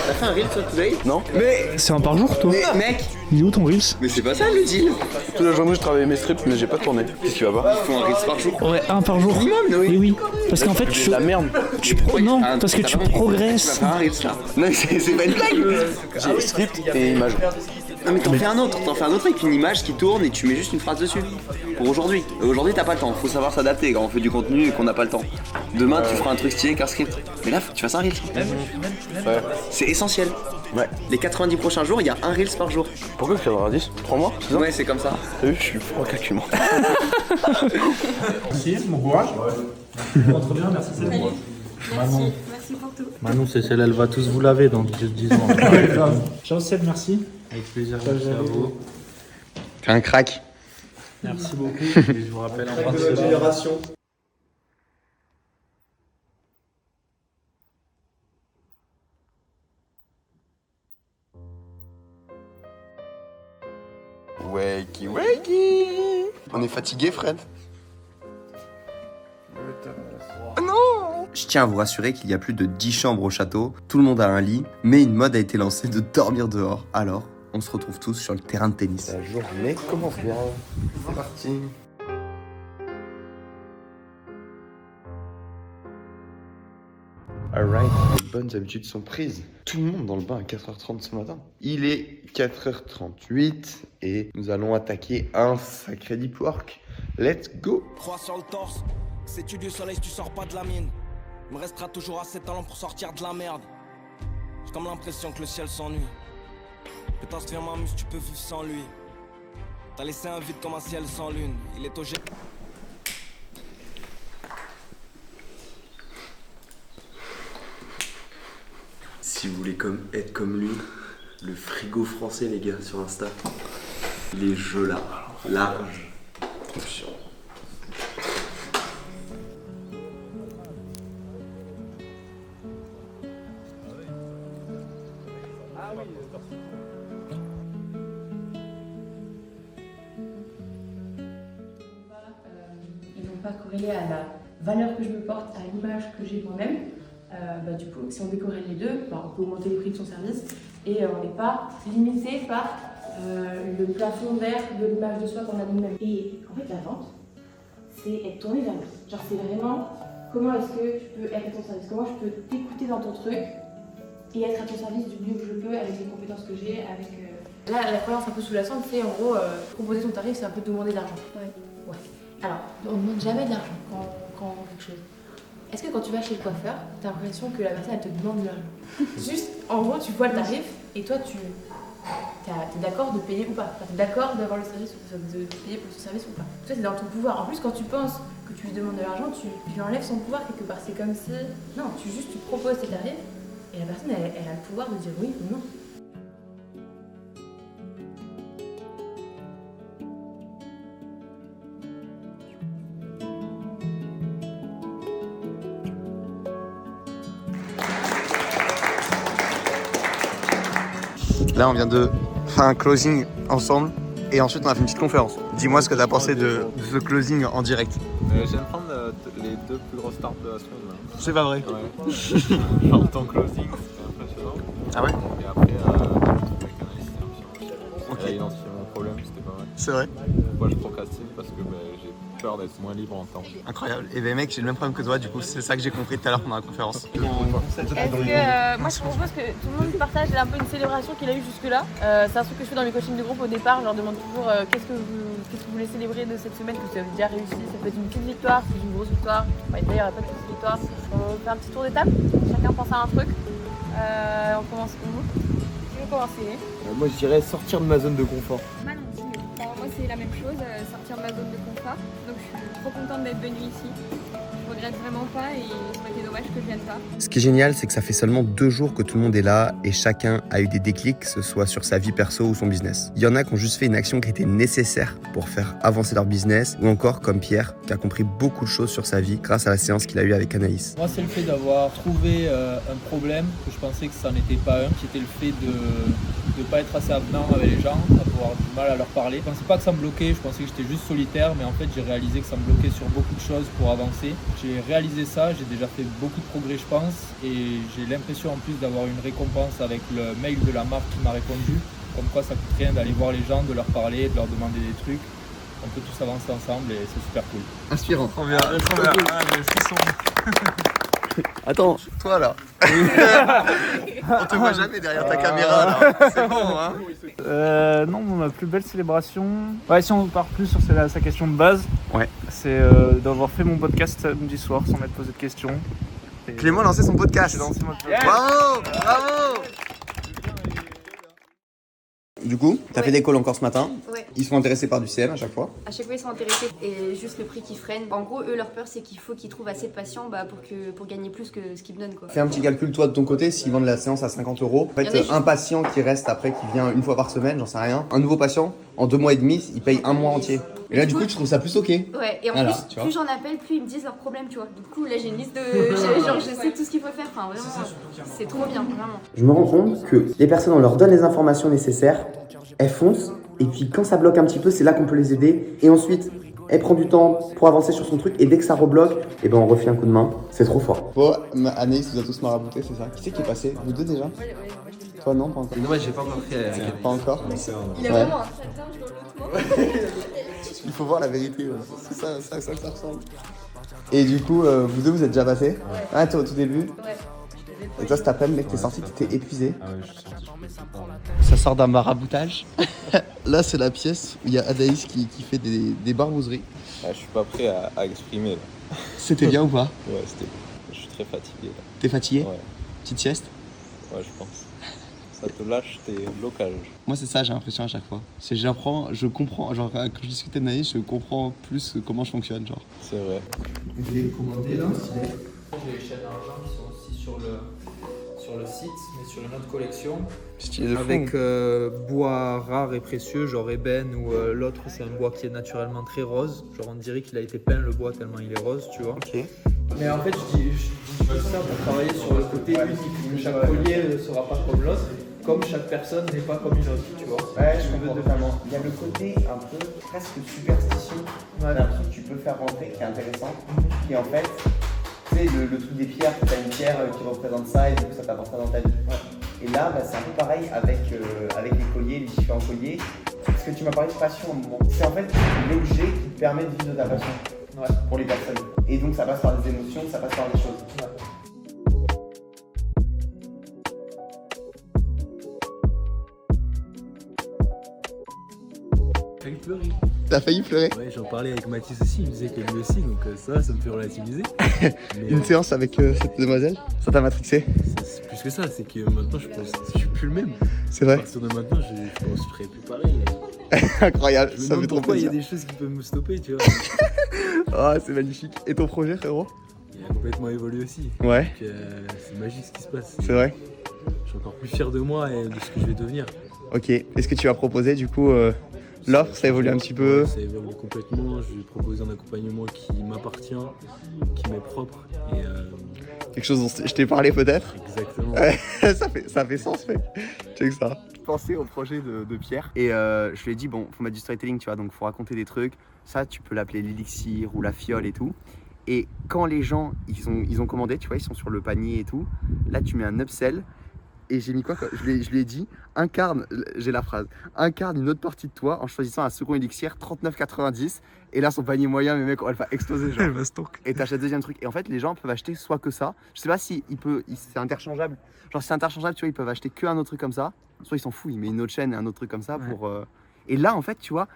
Speaker 1: T'as fait un reel sur Today? Non. Mais
Speaker 17: c'est un par jour toi?
Speaker 1: Mais mec,
Speaker 17: il est où ton reels?
Speaker 1: mais c'est pas ça le deal.
Speaker 13: Toute la journée, je travaillais mes strips, mais j'ai pas tourné. Qu'est-ce qui va pas? Il faut un reel par jour.
Speaker 17: Ouais, un par jour. Oui. Parce qu'en fait,
Speaker 13: la merde.
Speaker 17: Non, parce que tu progresses.
Speaker 1: Tu vas faire un reel là. Non, c'est pas une blague.
Speaker 13: J'ai script et image.
Speaker 1: Non mais t'en fais un autre avec une image qui tourne et tu mets juste une phrase dessus. Pour aujourd'hui. Aujourd'hui t'as pas le temps, faut savoir s'adapter quand on fait du contenu et qu'on n'a pas le temps. Demain tu feras un truc stylé avec un script. Mais là faut que tu fasses un reel.
Speaker 13: Ouais.
Speaker 1: C'est essentiel. Ouais. Les 90 prochains jours, il y a un reels par jour.
Speaker 13: Pourquoi tu vas 10? 3 mois? C'est ça?
Speaker 1: Ouais, c'est comme ça.
Speaker 13: T'as vu, je suis fort en calcul.
Speaker 14: Merci, bon courage. Très bien, merci. Manon.
Speaker 15: Merci pour tout.
Speaker 14: Manon, c'est celle, elle va tous vous laver dans 10 ans. Jean-Seb, merci. Avec plaisir, merci à vous.
Speaker 1: T'es un crack.
Speaker 14: Merci beaucoup. Et je vous rappelle en
Speaker 10: de la génération.
Speaker 1: Wakey. On est fatigué, Fred. Non. Je tiens à vous rassurer qu'il y a plus de 10 chambres au château, tout le monde a un lit, mais une mode a été lancée de dormir dehors. Alors, on se retrouve tous sur le terrain de tennis.
Speaker 13: La journée commence bien.
Speaker 1: C'est parti. Alright, les bonnes habitudes sont prises. Tout le monde dans le bain à 4h30 ce matin. Il est 4h38 et nous allons attaquer un sacré deep work. Let's go.
Speaker 22: Croix sur le torse, sais-tu du soleil si tu sors pas de la mine? Il me restera toujours assez de talent pour sortir de la merde. J'ai comme l'impression que le ciel s'ennuie. Putain, si tu viens m'amuse, tu peux vivre sans lui. T'as laissé un vide comme un ciel sans lune. Il est au jet.
Speaker 1: Si vous voulez être comme lui, le frigo français les gars sur Insta, les jeux là, large. Attention.
Speaker 23: Ils vont pas corréler à la valeur que je me porte, à l'image que j'ai moi-même. Du coup, si on décorrèle les deux, on peut augmenter les prix de son service et on n'est pas limité par le plafond vert de l'image de soi qu'on a nous-mêmes. Et en fait, la vente, c'est être tourné vers nous. Genre, c'est vraiment comment est-ce que je peux être à ton service, comment je peux t'écouter dans ton truc et être à ton service du mieux que je peux avec les compétences que j'ai, avec... Là, la croyance un peu sous-jacente, c'est en gros, proposer ton tarif, c'est un peu demander de l'argent. Ouais. Alors, on ne demande jamais de l'argent quand on fait quelque chose.
Speaker 5: Est-ce que quand tu vas chez le coiffeur, t'as l'impression que la personne elle te demande de l'argent? Juste, en gros, tu vois le tarif et toi t'es d'accord de payer ou pas. Enfin, t'es d'accord d'avoir le service, de payer pour ce service ou pas. Toi, c'est dans ton pouvoir. En plus, quand tu penses que tu lui demandes de l'argent, tu lui enlèves son pouvoir quelque part. C'est comme si. Non, tu proposes tes tarifs et la personne elle a le pouvoir de dire oui ou non.
Speaker 1: Là, on vient de faire un closing ensemble et ensuite on a fait une petite conférence. Dis-moi ce que tu as pensé de ce closing en direct.
Speaker 6: Je viens de prendre les 2 plus grosses tartes de la semaine. Là.
Speaker 1: C'est pas vrai.
Speaker 6: Ouais. Genre ton closing, c'était impressionnant.
Speaker 1: Ah ouais.
Speaker 6: Et après, j'ai trouvé qu'Anaïs c'était impressionnant. Elle a identifié mon problème, c'était pas mal.
Speaker 1: C'est vrai.
Speaker 6: Moi je procrastine parce que j'ai peur d'être moins libre en temps.
Speaker 1: Incroyable. Et ben mec, j'ai le même problème que toi, du coup c'est ça que j'ai compris tout à l'heure pendant la conférence.
Speaker 23: Est-ce que moi je propose que tout le monde partage un peu une célébration qu'il a eue jusque-là. C'est un truc que je fais dans mes coachings de groupe au départ. Je leur demande toujours qu'est-ce que vous voulez célébrer de cette semaine, que vous avez déjà réussi. Ça peut être une petite victoire, c'est une grosse victoire. D'ailleurs, il n'y a pas de petite victoire. On fait un petit tour d'étape. Chacun pense à un truc. On commence pour vous. Qui veut commencer?
Speaker 10: Moi je dirais sortir de ma zone de confort.
Speaker 23: Manon, moi c'est la même chose, sortir de ma zone de confort. Donc je suis trop contente d'être venue ici. Je regrette vraiment pas et ça aurait été dommage que je vienne pas.
Speaker 1: Ce qui est génial, c'est que ça fait seulement 2 jours que tout le monde est là et chacun a eu des déclics, que ce soit sur sa vie perso ou son business. Il y en a qui ont juste fait une action qui était nécessaire pour faire avancer leur business, ou encore comme Pierre, qui a compris beaucoup de choses sur sa vie grâce à la séance qu'il a eue avec Anaïs.
Speaker 14: Moi, c'est le fait d'avoir trouvé un problème, que je pensais que ça n'était pas un, qui était le fait de ne pas être assez avenant avec les gens, d'avoir du mal à leur parler. Je pensais pas que ça me bloquait, je pensais que j'étais juste solitaire, mais en fait j'ai réalisé que ça me bloquait sur beaucoup de choses pour avancer. J'ai réalisé ça, j'ai déjà fait beaucoup de progrès je pense, et j'ai l'impression en plus d'avoir une récompense avec le mail de la marque qui m'a répondu, comme quoi ça coûte rien d'aller voir les gens, de leur parler, de leur demander des trucs. On peut tous avancer ensemble et c'est super cool.
Speaker 1: Inspirant.
Speaker 14: Trop bien, trop bien. Le frisson.
Speaker 1: Attends, toi là. On te voit jamais derrière ta caméra là. C'est bon hein.
Speaker 17: Non, ma plus belle célébration. Ouais, si on part plus sur sa question de base,
Speaker 1: ouais,
Speaker 17: c'est d'avoir fait mon podcast samedi soir sans m'être posé de questions. Et
Speaker 1: Clément a lancé son podcast.
Speaker 17: J'ai lancé mon podcast.
Speaker 1: Bravo, bravo. Du coup, t'as fait des calls encore ce matin.
Speaker 12: Ouais.
Speaker 1: Ils sont intéressés par du CM à chaque fois.
Speaker 12: À chaque fois, ils sont intéressés et juste le prix qui freine. En gros, eux, leur peur, c'est qu'il faut qu'ils trouvent assez de patients pour gagner plus que ce qu'ils me donnent. Quoi.
Speaker 1: Fais un petit calcul toi de ton côté, s'ils vendent la séance à 50 €. En fait, un patient qui reste après, qui vient une fois par semaine, j'en sais rien. Un nouveau patient, en 2 mois et demi, il paye 1 mois entier. Et là, du coup, je trouve ça plus ok.
Speaker 12: Ouais, et en
Speaker 1: voilà,
Speaker 12: plus j'en appelle, plus ils me disent leurs problèmes, tu vois. Du coup, là, j'ai une liste de. Genre, je sais tout ce qu'il faut faire. Enfin, vraiment, c'est trop bien, vraiment.
Speaker 1: Je me rends compte que les personnes, on leur donne les informations nécessaires, elles foncent, et puis quand ça bloque un petit peu, c'est là qu'on peut les aider. Et ensuite, elle prend du temps pour avancer sur son truc, et dès que ça rebloque, et ben on refait un coup de main. C'est trop fort. Bon, Anaïs vous a tous marabouté, c'est ça? Qui c'est qui est passé? Vous deux déjà? Toi non, pas encore.
Speaker 10: Non, moi j'ai pas encore fait.
Speaker 1: Pas encore.
Speaker 23: Il a vraiment un challenge dans le
Speaker 1: Il faut voir la vérité, c'est ça que ça ressemble. Et du coup, vous deux, vous êtes déjà passés? Ouais. Ah, toi au tout début? Ouais. Et toi, cet après-midi, mec, t'es sorti, t'étais épuisé.
Speaker 6: Ah ouais, je suis sorti,
Speaker 1: Ça sort d'un maraboutage. Là, c'est la pièce où il y a Anaïs qui fait des barbouzeries.
Speaker 6: Ah, je suis pas prêt à exprimer là.
Speaker 1: C'était bien ou pas?
Speaker 6: Ouais, c'était. Je suis très fatigué là.
Speaker 1: T'es fatigué?
Speaker 6: Ouais.
Speaker 1: Petite sieste?
Speaker 6: Ouais, je pense. Ça te lâche tes blocages.
Speaker 1: Moi, c'est ça, j'ai l'impression à chaque fois. C'est je comprends, genre quand je discute d'Anaïs, je comprends plus comment je fonctionne, genre.
Speaker 6: C'est vrai.
Speaker 1: Vous les commandez là?
Speaker 14: J'ai les chaînes d'argent qui sont aussi sur le site, mais sur une autre collection.
Speaker 20: Avec bois rares et précieux, genre ébène ou l'autre c'est un bois qui est naturellement très rose. Genre on dirait qu'il a été peint le bois tellement il est rose, tu vois.
Speaker 1: Ok.
Speaker 20: Mais en fait je dis ça pour travailler sur le côté unique. Chaque collier ne sera pas comme l'autre, comme chaque personne n'est pas comme une autre, tu vois.
Speaker 1: Ouais, je comprends totalement. Il y a le côté un peu presque superstitieux d'un truc que tu peux faire rentrer qui est intéressant. Et en fait, tu sais, le truc des pierres, tu as une pierre qui représente ça et du coup ça t'apporte ça dans ta vie. Et là, c'est un peu pareil avec les colliers, les différents colliers. Parce que tu m'as parlé de passion à un moment. C'est en fait l'objet qui te permet de vivre de ta passion pour les personnes. Et donc ça passe par des émotions, ça passe par des choses.
Speaker 6: failli pleurer.
Speaker 1: T'as failli pleurer?
Speaker 6: Ouais, j'en parlais avec Mathis aussi, il me disait que lui aussi, donc ça me fait relativiser.
Speaker 1: Une séance avec cette demoiselle, ça t'a matrixé?
Speaker 6: C'est plus que ça, c'est que maintenant je pense que je suis plus le même.
Speaker 1: C'est vrai?
Speaker 6: À partir de maintenant, je ferai plus pareil.
Speaker 1: Incroyable,
Speaker 6: Je me
Speaker 1: ça
Speaker 6: demande
Speaker 1: fait trop
Speaker 6: pourquoi il y
Speaker 1: plaisir.
Speaker 6: a des choses qui peuvent me stopper, tu vois.
Speaker 1: Ah, c'est magnifique. Et ton projet, frérot?
Speaker 6: Il a complètement évolué aussi.
Speaker 1: Ouais.
Speaker 6: Donc, c'est magique ce qui se passe.
Speaker 1: C'est vrai?
Speaker 6: Je suis encore plus fier de moi et de ce que je vais devenir.
Speaker 1: Ok, est-ce que tu vas proposer du coup l'offre, ça évolue un petit peu?
Speaker 6: Ouais, ça évolue complètement, je vais proposer un accompagnement qui m'appartient, qui m'est propre et
Speaker 1: quelque chose dont je t'ai parlé peut-être?
Speaker 6: Exactement.
Speaker 1: ça fait sens, mec. Check ça. Je pensais au projet de Pierre et je lui ai dit bon, faut mettre du storytelling, tu vois, donc faut raconter des trucs. Ça, tu peux l'appeler l'élixir ou la fiole et tout. Et quand les gens, ils ont commandé, tu vois, ils sont sur le panier et tout, là tu mets un upsell. Et j'ai mis quoi? Je lui ai dit, incarne, j'ai la phrase, incarne une autre partie de toi en choisissant un second élixir 39,90. Et là, son panier moyen, mais mec, elle va exploser. Genre. Elle va stock. Et t'achètes deuxième truc. Et en fait, les gens peuvent acheter soit que ça. Je sais pas si c'est interchangeable. Genre, si c'est interchangeable, tu vois, ils peuvent acheter que un autre truc comme ça. Soit ils s'en foutent, ils mettent une autre chaîne et un autre truc comme ça pour. Et là, en fait, tu vois,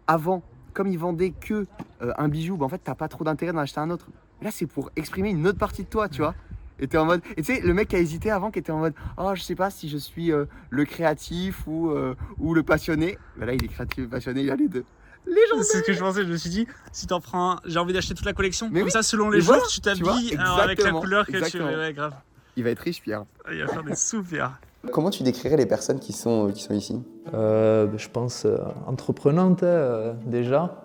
Speaker 1: avant, comme ils vendaient que un bijou, bah, en fait, t'as pas trop d'intérêt d'en acheter un autre. Mais là, c'est pour exprimer une autre partie de toi, tu vois. Et t'es en mode. Et tu sais, le mec qui a hésité avant, qui était en mode oh, je sais pas si je suis le créatif ou le passionné. Bah là, il est créatif et passionné, il a les deux.
Speaker 17: C'est ce que je pensais, je me suis dit, si t'en prends un, j'ai envie d'acheter toute la collection. Mais comme ça, selon les jours,
Speaker 1: voilà,
Speaker 17: tu t'habilles avec la couleur que tu veux. Ouais, grave.
Speaker 1: Il va être riche, Pierre.
Speaker 17: Il va faire des sous, Pierre.
Speaker 1: Comment tu décrirais les personnes qui sont ici?
Speaker 14: Je pense entreprenante déjà.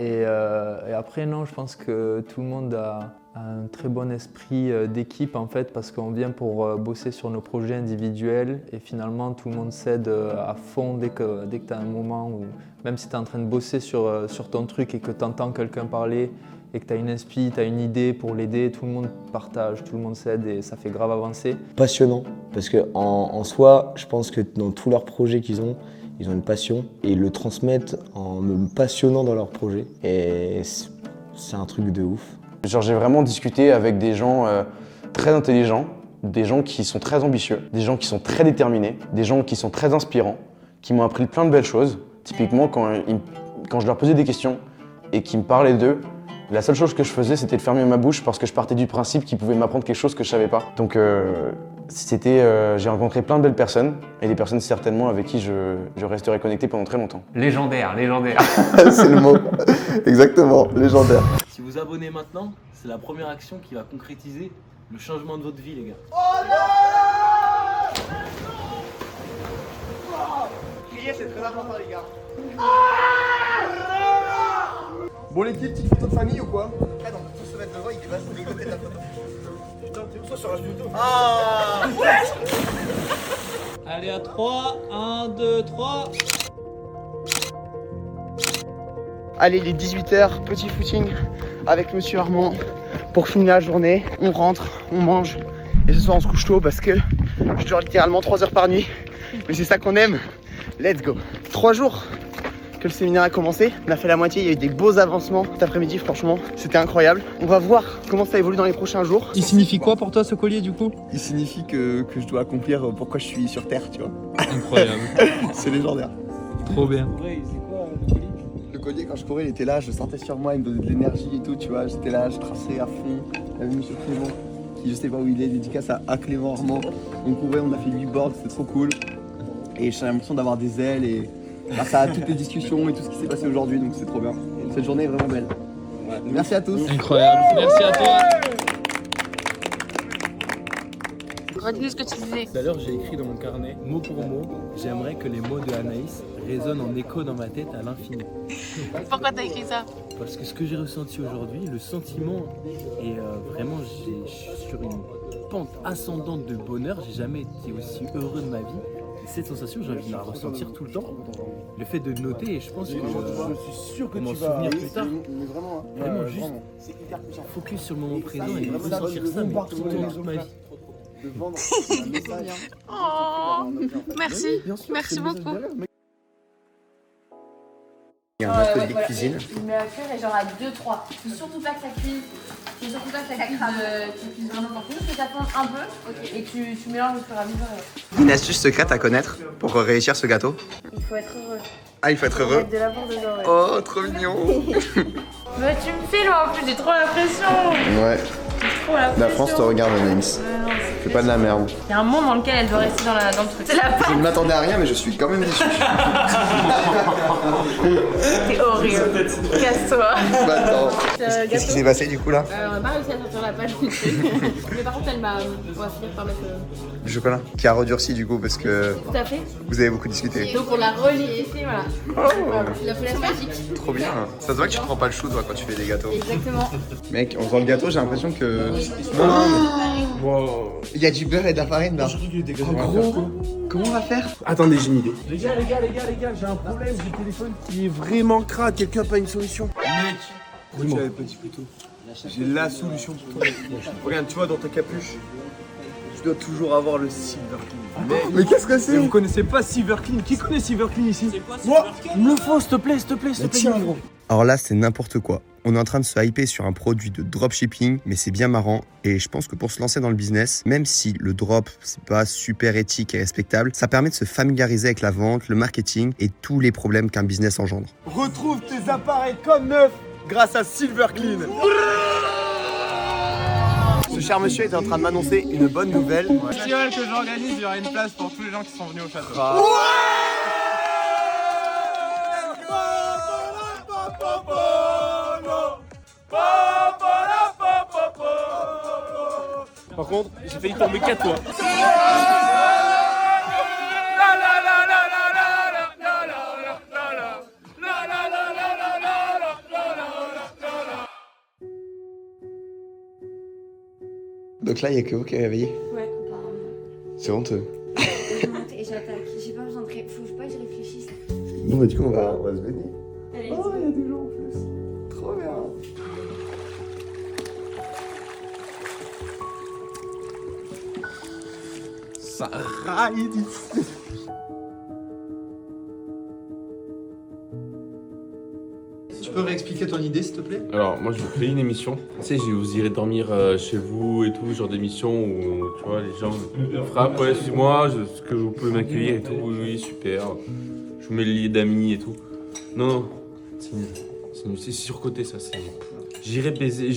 Speaker 14: Et après, non, je pense que tout le monde a un très bon esprit d'équipe en fait, parce qu'on vient pour bosser sur nos projets individuels et finalement tout le monde s'aide à fond dès que tu as un moment où, même si tu es en train de bosser sur ton truc et que tu entends quelqu'un parler et que tu as une inspi, tu as une idée pour l'aider, tout le monde partage, tout le monde s'aide et ça fait grave avancer.
Speaker 8: Passionnant, parce qu'en soi, je pense que dans tous leurs projets qu'ils ont, ils ont une passion et ils le transmettent en me passionnant dans leurs projets. Et c'est un truc de ouf.
Speaker 11: Genre, j'ai vraiment discuté avec des gens très intelligents, des gens qui sont très ambitieux, des gens qui sont très déterminés, des gens qui sont très inspirants, qui m'ont appris plein de belles choses. Typiquement, quand je leur posais des questions et qu'ils me parlaient d'eux, la seule chose que je faisais, c'était de fermer ma bouche parce que je partais du principe qu'ils pouvaient m'apprendre quelque chose que je savais pas. Donc, j'ai rencontré plein de belles personnes et des personnes certainement avec qui je resterai connecté pendant très longtemps.
Speaker 21: Légendaire.
Speaker 1: C'est le mot. Exactement, légendaire.
Speaker 6: Si vous abonnez maintenant, c'est la première action qui va concrétiser le changement de votre vie, les gars.
Speaker 1: Oh non! Crier, c'est très important, les gars. Bon, l'équipe, petite photo de famille ou quoi? Après, on peut tous se mettre devant, il dépasse tous les côtés de la photo. Putain, t'es où ça sur la vidéo? Ah!
Speaker 14: Allez, à 3, 1, 2, 3.
Speaker 1: Allez, il est 18h, petit footing avec Monsieur Armand pour finir la journée. On rentre, on mange et ce soir on se couche tôt parce que je dors littéralement 3 heures par nuit. Mais c'est ça qu'on aime. Let's go. 3 jours que le séminaire a commencé. On a fait la moitié, il y a eu des beaux avancements cet après-midi, franchement. C'était incroyable. On va voir comment ça évolue dans les prochains jours.
Speaker 14: Il signifie quoi pour toi ce collier du coup?
Speaker 1: Il signifie que je dois accomplir pourquoi je suis sur Terre, tu vois.
Speaker 14: Incroyable.
Speaker 1: C'est légendaire.
Speaker 14: Trop bien.
Speaker 1: Le collier, quand je courais, il était là, je sentais sur moi, il me donnait de l'énergie et tout, tu vois. J'étais là, je traçais à fond. Il y avait Monsieur Clément, qui je sais pas où il est, dédicace à Clément Armand. On courait, on a fait 8 boards, c'était trop cool. Et j'ai l'impression d'avoir des ailes et grâce à toutes les discussions et tout ce qui s'est passé aujourd'hui, donc c'est trop bien. Cette journée est vraiment belle. Ouais. Merci à tous.
Speaker 14: Incroyable. Merci à toi.
Speaker 15: Redis ce que tu disais.
Speaker 6: Tout à l'heure, j'ai écrit dans mon carnet, mot pour mot, j'aimerais que les mots de Anaïs résonnent en écho dans ma tête à l'infini.
Speaker 15: Pourquoi t'as écrit ça?
Speaker 6: Parce que ce que j'ai ressenti aujourd'hui, le sentiment est vraiment, je suis sur une pente ascendante de bonheur. J'ai jamais été aussi heureux de ma vie. Et cette sensation, j'ai envie de la ressentir tout le temps. Le fait de noter, et je pense que
Speaker 1: je suis sûr que
Speaker 6: m'en
Speaker 1: tu vas
Speaker 6: souvenir plus tard.
Speaker 1: Mais vraiment,
Speaker 6: Vraiment juste focus sur le moment présent et ressentir ça mais tout au long de ma vie.
Speaker 1: De vendre un message.
Speaker 15: Oh, merci, merci beaucoup.
Speaker 1: Il y a un atelier de cuisine.
Speaker 12: Je mets à cuire et genre à 2-3. Il faut surtout pas que ça cuise. Il faut surtout pas que ça cuise vraiment partout. Que ça fonde un peu et tu mélanges au fur et à mesure.
Speaker 1: Une astuce secrète à connaître pour réussir ce gâteau?
Speaker 12: Il faut être heureux.
Speaker 1: Ah, il faut être heureux.
Speaker 12: De l'avant dedans, ouais.
Speaker 1: Oh, trop mignon.
Speaker 5: Mais tu me filmes en plus, j'ai trop l'impression.
Speaker 11: Ouais.
Speaker 5: J'ai trop l'impression.
Speaker 11: La France te regarde, Anaïs. Fais pas de la merde.
Speaker 5: Il y a un monde dans lequel elle doit rester dans le truc. C'est la
Speaker 11: Je ne m'attendais à rien, mais je suis quand même déçu.
Speaker 5: T'es horrible. Casse-toi.
Speaker 1: Bah attends. Qu'est-ce qui s'est passé du coup là?
Speaker 5: On n'a pas réussi à sortir la page du truc. Mais par contre, on va finir par mettre
Speaker 1: Du chocolat. Qui a redurci du coup parce que
Speaker 5: tout à fait.
Speaker 1: vous avez beaucoup discuté.
Speaker 5: Donc on l'a reliquéfié, voilà.
Speaker 1: Oh.
Speaker 5: Il a fait la magique.
Speaker 1: Trop bien. Ça se voit que tu prends pas le chou toi quand tu fais des gâteaux.
Speaker 5: Exactement.
Speaker 1: Mec, en faisant le gâteau, j'ai l'impression que. Non. Wow. Il y a du beurre et de la farine là. En gros, comment on va faire?
Speaker 10: Attendez, j'ai une idée. Les gars, j'ai un problème, j'ai le téléphone qui est vraiment crade. Quelqu'un a pas une solution? Mec, dis-moi. Petit couteau. J'ai la solution pour toi. Regarde, tu vois, dans ta capuche, tu dois toujours avoir le Silver Clean.
Speaker 1: Mais qu'est-ce que c'est?
Speaker 10: Vous connaissez pas Silver Clean? Qui connaît Silver Clean ici? Moi, il me le faut, s'il te plaît,
Speaker 1: Tiens, gros. Alors là, c'est n'importe quoi. On est en train de se hyper sur un produit de dropshipping, mais c'est bien marrant. Et je pense que pour se lancer dans le business, même si le drop, c'est pas super éthique et respectable, ça permet de se familiariser avec la vente, le marketing et tous les problèmes qu'un business engendre.
Speaker 10: Retrouve tes appareils comme neufs grâce à Silver Clean.
Speaker 1: Ce cher monsieur était en train de m'annoncer une bonne nouvelle.
Speaker 17: Le festival que j'organise, il y aura une place pour tous les gens qui sont venus au château.
Speaker 10: Par contre, j'ai failli tomber 4 fois.
Speaker 1: Donc là, il y a que vous qui est réveillé.
Speaker 12: Ouais.
Speaker 1: C'est honteux.
Speaker 12: Et j'attaque. J'ai pas besoin de faut pas que je réfléchisse.
Speaker 1: Bon bah du coup, on va se baigner.
Speaker 12: Allez.
Speaker 1: Oh, il y a des gens en plus. Trop bien.
Speaker 10: Ça raille ici. Tu peux réexpliquer ton idée, s'il te plaît?
Speaker 18: Alors, moi, je vous crée une émission. Tu sais, vous irez dormir chez vous et tout, genre d'émission où, tu vois, les gens frappent, ouais, excuse-moi, est-ce que vous pouvez m'accueillir et tout? Oui, super. Je vous mets le lit d'amis et tout. Non, c'est surcoté, ça, c'est... J'irai baiser,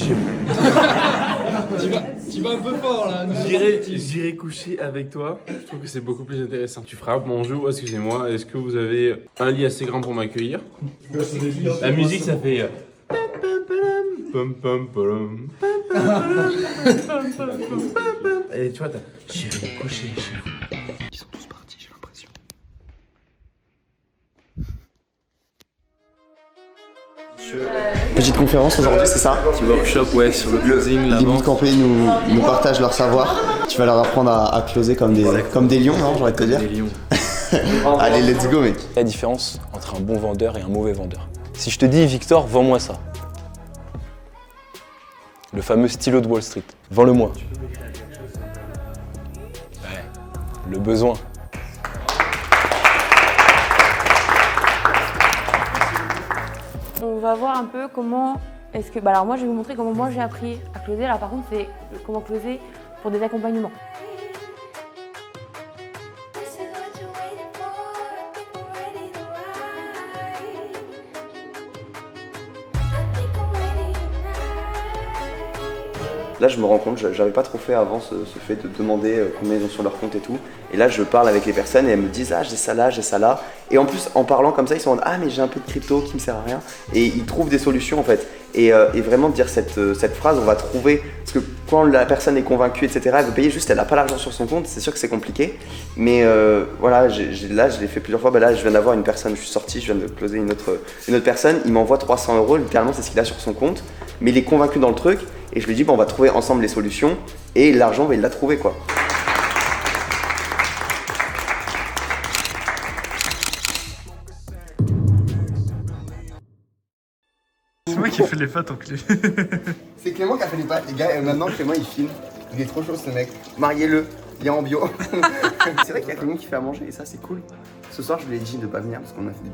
Speaker 10: Tu vas un peu fort, là.
Speaker 18: J'irai coucher avec toi. Je trouve que c'est beaucoup plus intéressant. Tu frappes, bonjour, excusez-moi, est-ce que vous avez un lit assez grand pour m'accueillir? La musique, ça fait... Et tu vois, j'irai coucher chez vous. Ils sont tous partis, j'ai l'impression.
Speaker 1: Petite conférence aujourd'hui, c'est ça?
Speaker 6: Petit workshop, ouais, sur le closing, la
Speaker 1: Les
Speaker 6: vente.
Speaker 1: bootcampés nous partagent leur savoir. Tu vas leur apprendre à closer comme des lions, non, j'aurais te dire.
Speaker 6: Des lions.
Speaker 1: Allez, let's go, mec.
Speaker 2: La différence entre un bon vendeur et un mauvais vendeur. Si je te dis, Victor, vends-moi ça. Le fameux stylo de Wall Street. Vends-le-moi. Ouais. Le besoin.
Speaker 5: On va voir un peu comment est-ce que... Bah alors moi je vais vous montrer comment moi j'ai appris à closer. Alors par contre c'est comment closer pour des accompagnements.
Speaker 1: Là, je me rends compte, j'avais pas trop fait avant ce fait de demander combien ils ont sur leur compte et tout. Et là, je parle avec les personnes et elles me disent ah j'ai ça là. Et en plus, en parlant comme ça, ils sont en mode ah mais j'ai un peu de crypto qui me sert à rien. Et ils trouvent des solutions en fait. Et vraiment dire cette phrase, on va trouver parce que quand la personne est convaincue, etc. Elle veut payer juste, elle n'a pas l'argent sur son compte. C'est sûr que c'est compliqué. Mais voilà, là, je l'ai fait plusieurs fois. Bah, là, je viens d'avoir une personne, je suis sorti, je viens de closer une autre personne. Il m'envoie 300 €. Littéralement, c'est ce qu'il a sur son compte. Mais il est convaincu dans le truc. Et je lui dis, bon, on va trouver ensemble les solutions et l'argent, il l'a trouvé quoi.
Speaker 17: C'est moi qui ai fait les pâtes en clé.
Speaker 1: C'est Clément qui a fait les pâtes, les gars, et maintenant Clément il filme. Il est trop chaud ce mec. Mariez-le, il est en bio. C'est vrai qu'il y a Clément qui fait à manger et ça c'est cool. Ce soir je lui ai dit de pas venir parce qu'on a fait des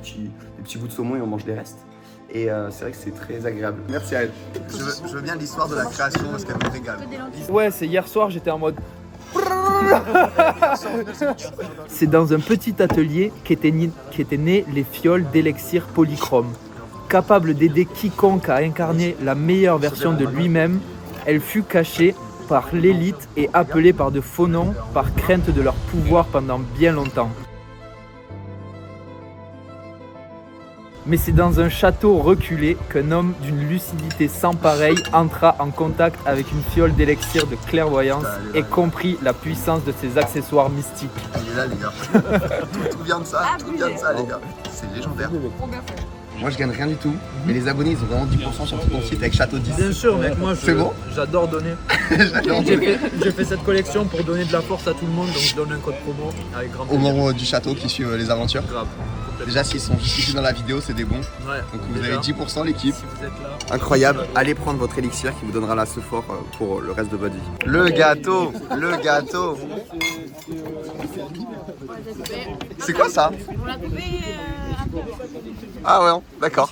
Speaker 1: petits bouts de saumon et on mange des restes. Et c'est vrai que c'est très agréable. Merci à elle. Je veux bien l'histoire de la création parce qu'elle me régale.
Speaker 17: Ouais, c'est hier soir, j'étais en mode...
Speaker 20: C'est dans un petit atelier qu'étaient nées les fioles d'élixir polychrome. Capable d'aider quiconque à incarner la meilleure version de lui-même, elle fut cachée par l'élite et appelée par de faux noms par crainte de leur pouvoir pendant bien longtemps. Mais c'est dans un château reculé qu'un homme d'une lucidité sans pareille entra en contact avec une fiole d'élixir de clairvoyance et comprit la puissance de ses accessoires mystiques.
Speaker 1: Il est là les gars. Tout vient de ça, les gars. C'est légendaire. Moi je gagne rien du tout, mais les abonnés ils ont vraiment 10% sur ton site avec Château 10.
Speaker 20: Bien sûr mec, moi j'adore donner. J'ai fait cette collection pour donner de la force à tout le monde, donc je donne un code promo avec grand plaisir.
Speaker 1: Au moment du château qui suivent les aventures. Grave. Déjà s'ils sont juste dans la vidéo c'est des bons.
Speaker 20: Ouais,
Speaker 1: donc vous avez 10% l'équipe.
Speaker 20: Si vous êtes là.
Speaker 1: Incroyable, allez prendre votre élixir qui vous donnera la fort pour le reste de votre vie. Le gâteau. C'est quoi ça?
Speaker 15: On l'a coupé un peu.
Speaker 1: Ah ouais, d'accord.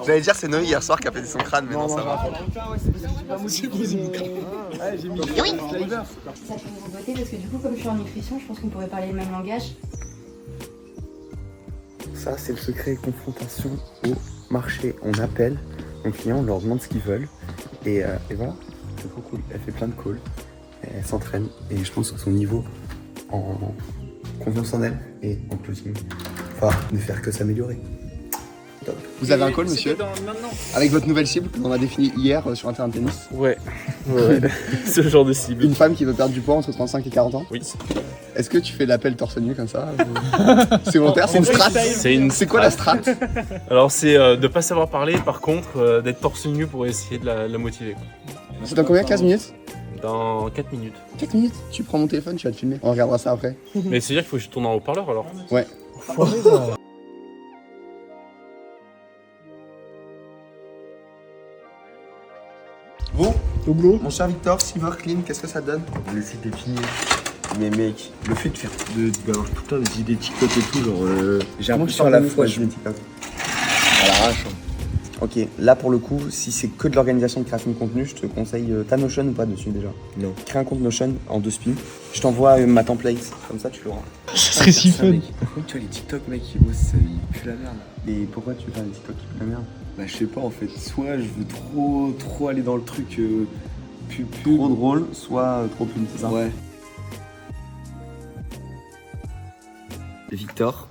Speaker 1: J'allais dire c'est Noé hier soir qui a pété son crâne, mais non ça va.
Speaker 12: Ça peut nous voter parce que du coup, comme je suis en nutrition, je pense qu'on pourrait parler le même langage.
Speaker 1: Ça, c'est le secret confrontation au marché. On appelle nos clients, on leur demande ce qu'ils veulent. Et voilà, c'est trop cool. Elle fait plein de calls, elle s'entraîne. Et je pense que son niveau en confiance en elle et en closing va ne faire que s'améliorer. Top. Vous avez un call, monsieur? Avec votre nouvelle cible qu'on a définie hier sur un terrain de tennis?
Speaker 6: Ouais. Ce genre de cible.
Speaker 1: Une femme qui veut perdre du poids entre 35 et 40 ans?
Speaker 6: Oui.
Speaker 1: Est-ce que tu fais l'appel torse nu comme ça? C'est volontaire, c'est une strat? C'est quoi la strat?
Speaker 6: Alors c'est de pas savoir parler, par contre d'être torse nu pour essayer de la motiver.
Speaker 1: C'est dans combien? 15 minutes?
Speaker 6: Dans 4 minutes.
Speaker 1: 4 minutes? Tu prends mon téléphone, tu vas te filmer. On regardera ça après.
Speaker 6: Mais c'est-à-dire qu'il faut que je tourne en haut-parleur alors?
Speaker 1: Ouais. Bon, mon cher Victor, Silver Clean, qu'est-ce que ça donne?
Speaker 13: Le site est fini. Mais mec, le fait de faire d'avoir tout le temps des idées TikTok et tout, genre j'ai l'impression à la fois
Speaker 1: je mets TikTok à l'arrache. Ok, là pour le coup, si c'est que de l'organisation de création de contenu, je te conseille ta Notion ou pas dessus déjà?
Speaker 13: Non.
Speaker 1: Crée un compte Notion en 2 spins. Je t'envoie ma template, comme ça tu l'auras.
Speaker 13: Ça serait si fun.
Speaker 1: Par contre, tu vois les TikTok mec qui bossent, ça pue la merde. Et pourquoi tu veux faire des TikTok qui puent la merde?
Speaker 13: Bah je sais pas en fait, soit je veux trop aller dans le truc trop
Speaker 1: drôle, soit trop pub, c'est ça?
Speaker 13: Ouais.
Speaker 1: Victor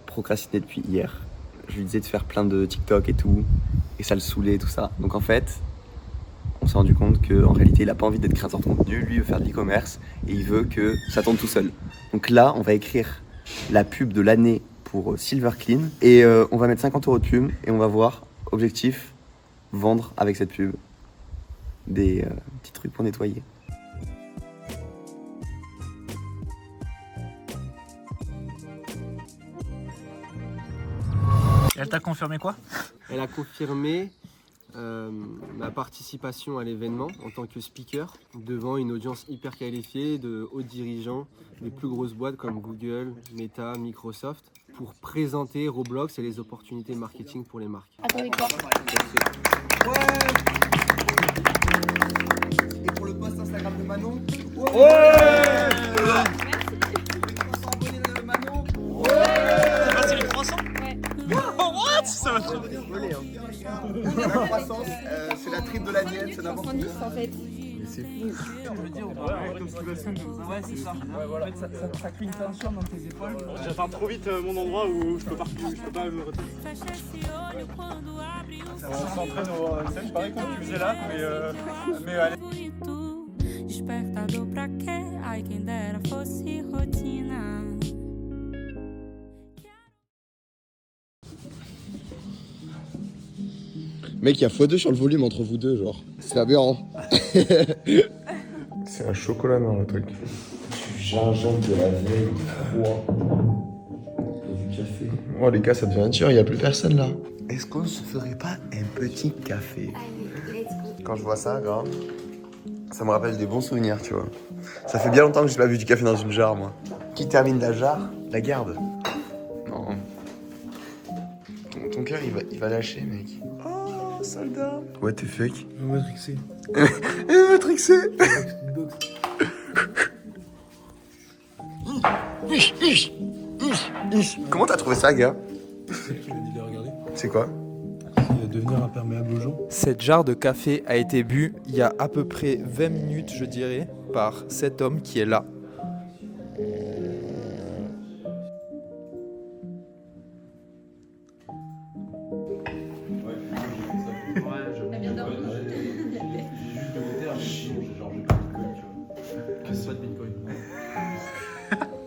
Speaker 1: procrastinait depuis hier. Je lui disais de faire plein de TikTok et tout, et ça le saoulait tout ça. Donc en fait, on s'est rendu compte qu'en réalité, il a pas envie d'être créateur de contenu. Lui, il veut faire de l'e-commerce et il veut que ça tourne tout seul. Donc là, on va écrire la pub de l'année pour Silver Clean et on va mettre 50 € de pub et on va voir, objectif, vendre avec cette pub des petits trucs pour nettoyer.
Speaker 20: Elle t'a confirmé quoi?
Speaker 9: Elle a confirmé ma participation à l'événement en tant que speaker devant une audience hyper qualifiée de hauts dirigeants des plus grosses boîtes comme Google, Meta, Microsoft pour présenter Roblox et les opportunités marketing pour les marques.
Speaker 15: Attends, Victor.
Speaker 1: Et pour le post Instagram de Manon?
Speaker 15: C'est les 300? Ouais.
Speaker 1: What? Ça va trop bien voler La croissance, c'est la triple de la mienne, c'est n'importe quoi.
Speaker 15: 110 en fait.
Speaker 1: Mais c'est fou.
Speaker 20: Je veux dire, ouais, c'est ça. Ouais, voilà. Ça crée une tension dans tes épaules.
Speaker 17: J'atteins trop vite mon endroit où je peux pas me retenir. On s'entraîne au c'est pareil comme tu faisais là, mais allez.
Speaker 19: Despertador pra quê? Ai, quem dera fosse rotina.
Speaker 1: Mec, il y a x2 sur le volume entre vous deux, genre. C'est aberrant.
Speaker 10: C'est un chocolat noir le truc.
Speaker 13: Du gingembre, de la veille, du froid. Et du café.
Speaker 10: Oh les gars, ça devient dur, il n'y a plus personne là.
Speaker 1: Est-ce qu'on se ferait pas un petit café? Quand je vois ça, grave, ça me rappelle des bons souvenirs, tu vois. Ça fait bien longtemps que j'ai pas bu du café dans une jarre, moi. Qui termine la jarre, la garde. Non. Ton cœur, il va lâcher, mec. Oh, soldat. What the fuck?
Speaker 13: Matrixé.
Speaker 1: Comment t'as trouvé ça, gars? C'est quoi?
Speaker 4: Devenir imperméable aux gens.
Speaker 20: Cette jarre de café a été bu il y a à peu près 20 minutes, je dirais, par cet homme qui est là.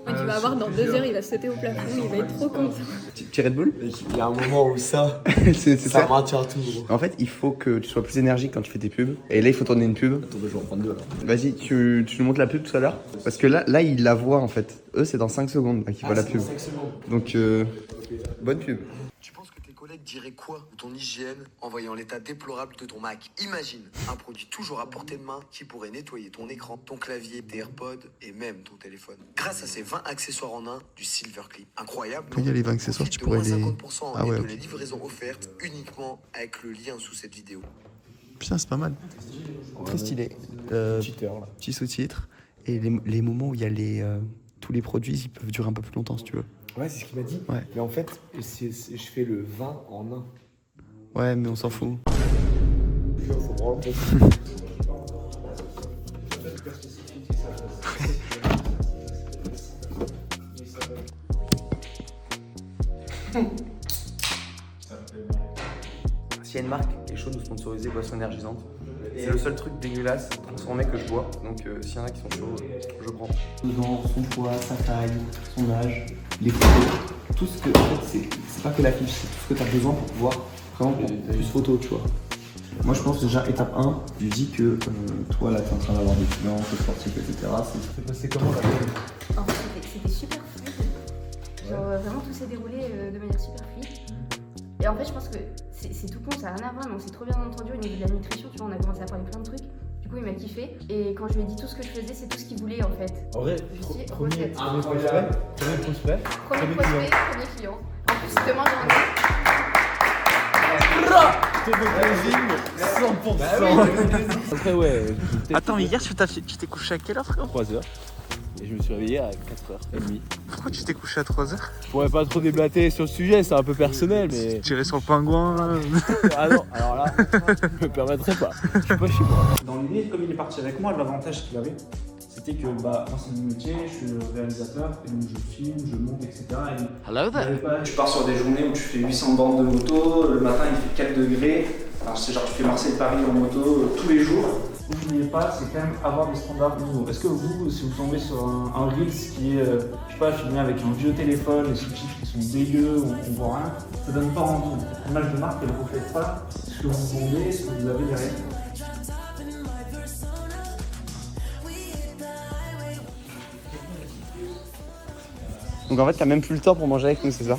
Speaker 15: Tu vas avoir dans 2 heures, il va sauter au plafond, il va être trop content.
Speaker 1: Petit Red Bull?
Speaker 8: Il y a un moment où ça maintient tout.
Speaker 1: En fait, il faut que tu sois plus énergique quand tu fais tes pubs. Et là, il faut tourner une pub.
Speaker 8: Attends, je vais en prendre 2 alors.
Speaker 1: Vas-y, tu nous montres la pub tout à l'heure? Parce que là, il la voit en fait. Eux, c'est dans 5 secondes qu'ils voient la pub.
Speaker 8: 5 secondes.
Speaker 1: Donc, bonne pub.
Speaker 7: Tu penses que tes collègues diraient quoi de ton hygiène en voyant l'état déplorable de ton Mac? Imagine un produit toujours à portée de main qui pourrait nettoyer ton écran, ton clavier, tes AirPods et même ton téléphone. Grâce à ces 20 accessoires en un du Silverclip. Incroyable.
Speaker 1: Quand il y a les 20 accessoires, tu pourrais les...
Speaker 7: 50%
Speaker 1: Ah ouais,
Speaker 7: et de
Speaker 1: ok.
Speaker 7: les livraisons offertes uniquement avec le lien sous cette vidéo.
Speaker 1: Putain, c'est pas mal. Très stylé. Petit sous-titre. Et les moments où il y a tous les produits, ils peuvent durer un peu plus longtemps si tu veux.
Speaker 8: Ouais, c'est ce qu'il m'a dit.
Speaker 1: Ouais.
Speaker 8: Mais en fait, je fais le 20 en 1.
Speaker 1: Ouais, mais on s'en fout. S'il y a une marque qui est chaude de sponsoriser boissons énergisantes, c'est le seul truc dégueulasse transformé que je bois. Donc s'il y en a qui sont chauds, je prends. Dedans, son poids, sa taille, son âge, les photos, tout ce que. En fait, c'est pas que la fiche, c'est tout ce que tu as besoin pour pouvoir vraiment prendre plus photos, tu vois. Moi je pense déjà étape 1, je dis que toi là t'es en train d'avoir des clients, t'es sportif, etc. C'est comment la
Speaker 12: En fait, c'était super fluide. Genre vraiment tout s'est déroulé de manière super fluide. Et en fait, je pense que c'est tout con, ça n'a rien à voir, mais on s'est trop bien entendu au niveau de la nutrition. Tu vois, on a commencé à parler plein de trucs. Du coup, il m'a kiffé. Et quand je lui ai dit tout ce que je faisais, c'est tout ce qu'il voulait en fait.
Speaker 4: En vrai, premier prospect.
Speaker 12: Premier client. En plus, demain, j'en ai.
Speaker 4: 100%.
Speaker 2: Après, ouais.
Speaker 17: Attends, mais hier, tu t'es couché à quelle heure, frère?
Speaker 2: 3h. Et je me suis réveillé à 4h30.
Speaker 17: Pourquoi tu t'es couché à 3h?
Speaker 2: Je pourrais pas trop déblater sur le sujet, c'est un peu personnel, mais.
Speaker 17: Tirer sur le pingouin.
Speaker 2: Ah non, alors là, je me permettrai pas. Je suis pas chez moi.
Speaker 16: Dans l'idée, comme il est parti avec moi, l'avantage qu'il avait, c'était que moi c'est mon métier, je suis réalisateur, et donc je filme, je monte, etc. Tu pars sur des journées où tu fais 800 bornes de moto, le matin il fait 4 degrés, alors c'est genre tu fais Marseille-Paris en moto tous les jours. N'oubliez pas, c'est quand même avoir des standards nouveaux. Est-ce que vous, si vous tombez sur un Reels qui est, je sais pas, filmé avec un vieux téléphone, les sous-titres qui sont dégueux, on voit rien, ça donne pas envie. L'image de marque, elle ne reflète pas ce que vous vendez, ce que vous avez derrière.
Speaker 1: Donc en fait, t'as même plus le temps pour manger avec nous, c'est ça?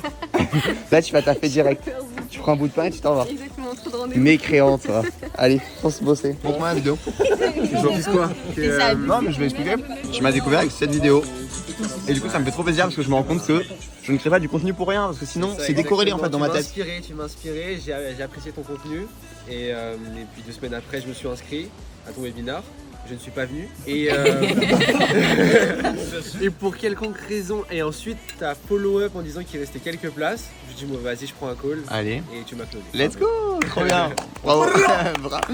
Speaker 1: Là, tu vas taffer direct. Tu prends un bout de pain et tu t'en vas.
Speaker 15: Exactement, trop de rendez-vous.
Speaker 1: Mécréante, ça. Allez, on se bosser.
Speaker 10: Montre-moi la vidéo. Je dis quoi
Speaker 1: Non, mais je vais expliquer. Je m'as découvert avec cette vidéo. Et du coup, ça me fait trop plaisir parce que je me rends compte que je ne crée pas du contenu pour rien. Parce que sinon, c'est décorrélé en fait dans ma tête.
Speaker 9: Tu m'as inspiré, j'ai apprécié ton contenu. Et puis 2 semaines après, je me suis inscrit à ton webinar. Je ne suis pas venu. Et pour quelconque raison. Et ensuite, tu as follow-up en disant qu'il restait quelques places. Je dis, moi, vas-y, je prends un call.
Speaker 1: Allez.
Speaker 9: Et tu m'applaudis.
Speaker 1: Let's go. Trop bien. Bravo. Bravo.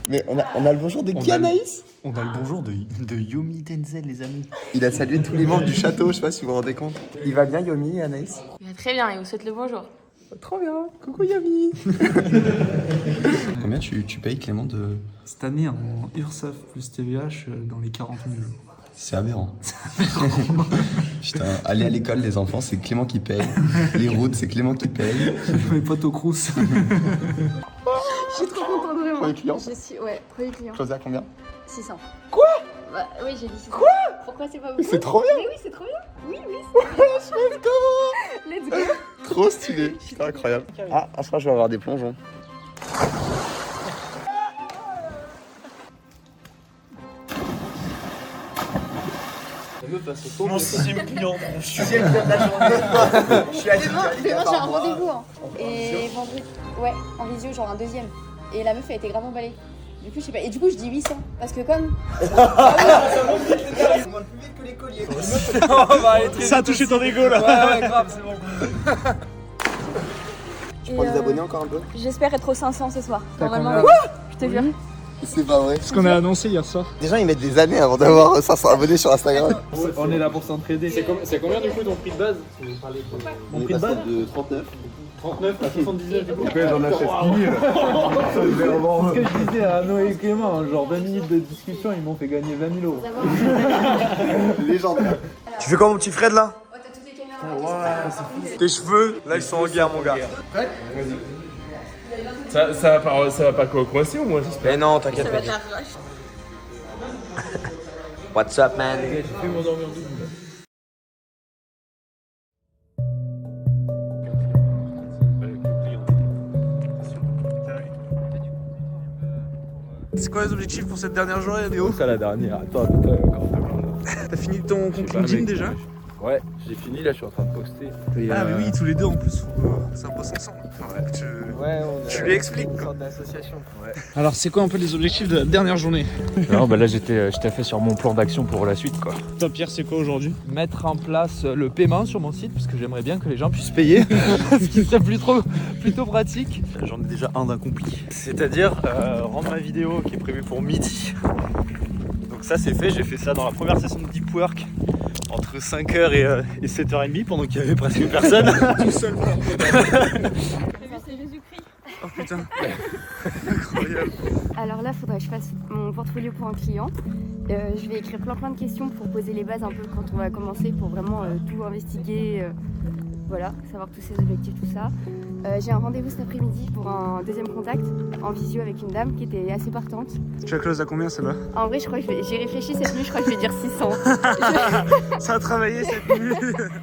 Speaker 1: Mais on a le bonjour de qui, Anaïs?
Speaker 16: On a le bonjour de Yomi Denzel, les amis.
Speaker 1: Il a salué tous les membres du château, je sais pas si vous vous rendez compte. Il va bien, Yomi, Anaïs?
Speaker 5: Il va très bien, il vous souhaite le bonjour.
Speaker 1: Trop bien. Coucou, Yomi. Combien tu payes, Clément, de...
Speaker 16: Cette année, en URSAF plus TVH, dans les 40 000 euros.
Speaker 1: C'est aberrant. Putain, aller à l'école, les enfants, c'est Clément qui paye. Les routes, c'est Clément qui paye.
Speaker 16: Mes potes au crous.
Speaker 15: Je suis trop contente vraiment.
Speaker 1: Premier client?
Speaker 15: Ouais, premier client.
Speaker 1: Closé à combien?
Speaker 15: 600.
Speaker 1: Quoi?
Speaker 15: Bah oui, j'ai dit 600.
Speaker 1: Quoi?
Speaker 15: Pourquoi c'est pas beaucoup?
Speaker 1: C'est trop bien.
Speaker 15: Mais oui, c'est trop bien. Oui, let's go.
Speaker 1: Trop stylé. Putain, incroyable. Ah, je crois que je vais avoir des plongeons.
Speaker 17: Mon 6ème client.
Speaker 1: 6ème client de la journée. Je suis
Speaker 15: Demain, j'ai un rendez-vous. Hein. Et vendredi, ouais, en visio, genre un deuxième. Et la meuf, elle était grave emballée. Du coup, je sais pas. Et du coup, je dis 800. Parce que comme.
Speaker 10: que les colliers.
Speaker 17: Ça a touché ton ego là.
Speaker 20: Ouais, grave, c'est bon.
Speaker 10: Tu prends des abonnés encore un peu?
Speaker 15: J'espère être aux 500 ce soir.
Speaker 17: T'as
Speaker 15: Vraiment,
Speaker 17: combien?
Speaker 15: je te jure.
Speaker 10: C'est pas vrai.
Speaker 17: Ce qu'on a annoncé hier soir.
Speaker 10: Des gens ils mettent des années avant d'avoir 500 abonnés sur Instagram.
Speaker 14: On est là pour s'entraider. C'est combien du coup ton prix de base?
Speaker 10: Mon prix de base de 39.
Speaker 14: 39 à 79 du coup.
Speaker 10: Ok, j'en achète 10 000.
Speaker 14: Ce que je disais à Noé et Clément, genre 20 minutes de discussion, ils m'ont fait gagner 20 000 €.
Speaker 10: Légendaire.
Speaker 13: Tu fais quoi mon petit Fred là?
Speaker 12: Oh, t'as toutes les caméras.
Speaker 13: Tes cheveux, là ils sont en guerre mon gars.
Speaker 10: Prêt?
Speaker 13: Ça va pas coincer au moins j'espère.
Speaker 10: Mais non, t'inquiète
Speaker 12: Ça va
Speaker 10: pas.
Speaker 12: être la rush.
Speaker 10: What's up man?
Speaker 14: J'ai fait m'endormir double.
Speaker 13: C'est quoi les objectifs pour cette dernière journée Léo?
Speaker 6: Ça la dernière, attends, encore un peu.
Speaker 13: T'as fini ton compte LinkedIn déjà?
Speaker 6: Ouais, j'ai fini, là je suis en train de poster.
Speaker 13: Ah mais oui, tous les deux en plus, ça bosse ensemble. Tu lui expliques quoi.
Speaker 17: Alors c'est quoi un peu les objectifs de la dernière journée?
Speaker 3: Non bah là j'étais fait sur mon plan d'action pour la suite quoi.
Speaker 17: Toi Pierre c'est quoi aujourd'hui?
Speaker 20: Mettre en place le paiement sur mon site parce que j'aimerais bien que les gens puissent payer. Ce qui serait plutôt pratique.
Speaker 13: J'en ai déjà un d'accompli. C'est-à-dire rendre ma vidéo qui est prévue pour midi. Donc ça c'est fait, j'ai fait ça dans la première session de deep work entre 5h et 7h30 pendant qu'il y avait presque personne. Tout seul.
Speaker 15: C'est Jésus-Christ.
Speaker 13: Oh putain. Incroyable.
Speaker 12: Alors là, il faudrait que je fasse mon portfolio pour un client. Je vais écrire plein de questions pour poser les bases un peu quand on va commencer, pour vraiment tout investiguer, voilà, savoir tous ses objectifs, tout ça. J'ai un rendez-vous cet après-midi pour un deuxième contact en visio avec une dame qui était assez partante.
Speaker 17: Tu as close à combien celle-là?
Speaker 12: En vrai, je crois que j'ai réfléchi cette nuit, je crois que je vais dire 600.
Speaker 17: Ça a travaillé cette nuit.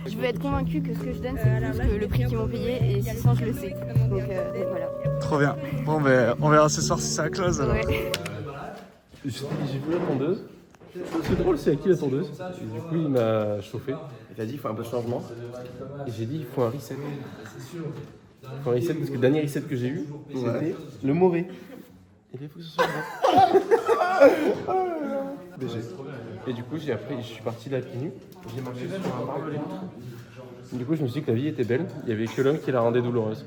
Speaker 12: Je veux être convaiue que ce que je donne, c'est plus que le prix qu'ils m'ont payé, et 600, je le sais. Donc voilà.
Speaker 17: Trop bien. Bon ben on verra ce soir si ça a close alors.
Speaker 12: Ouais.
Speaker 6: J'ai vu la tondeuse. C'est drôle, c'est à qui la tondeuse? Et du coup il m'a chauffé.
Speaker 10: Il t'a dit il faut un peu de changement.
Speaker 6: Et j'ai dit il faut un reset. Il faut un reset parce que le dernier reset que j'ai eu, c'était le mauvais. Et là il faut que ce soit bon. Et du coup je suis parti là pieds nus. J'ai marché sur un barbelé. Du coup je me suis dit que la vie était belle. Il y avait que l'homme qui la rendait douloureuse.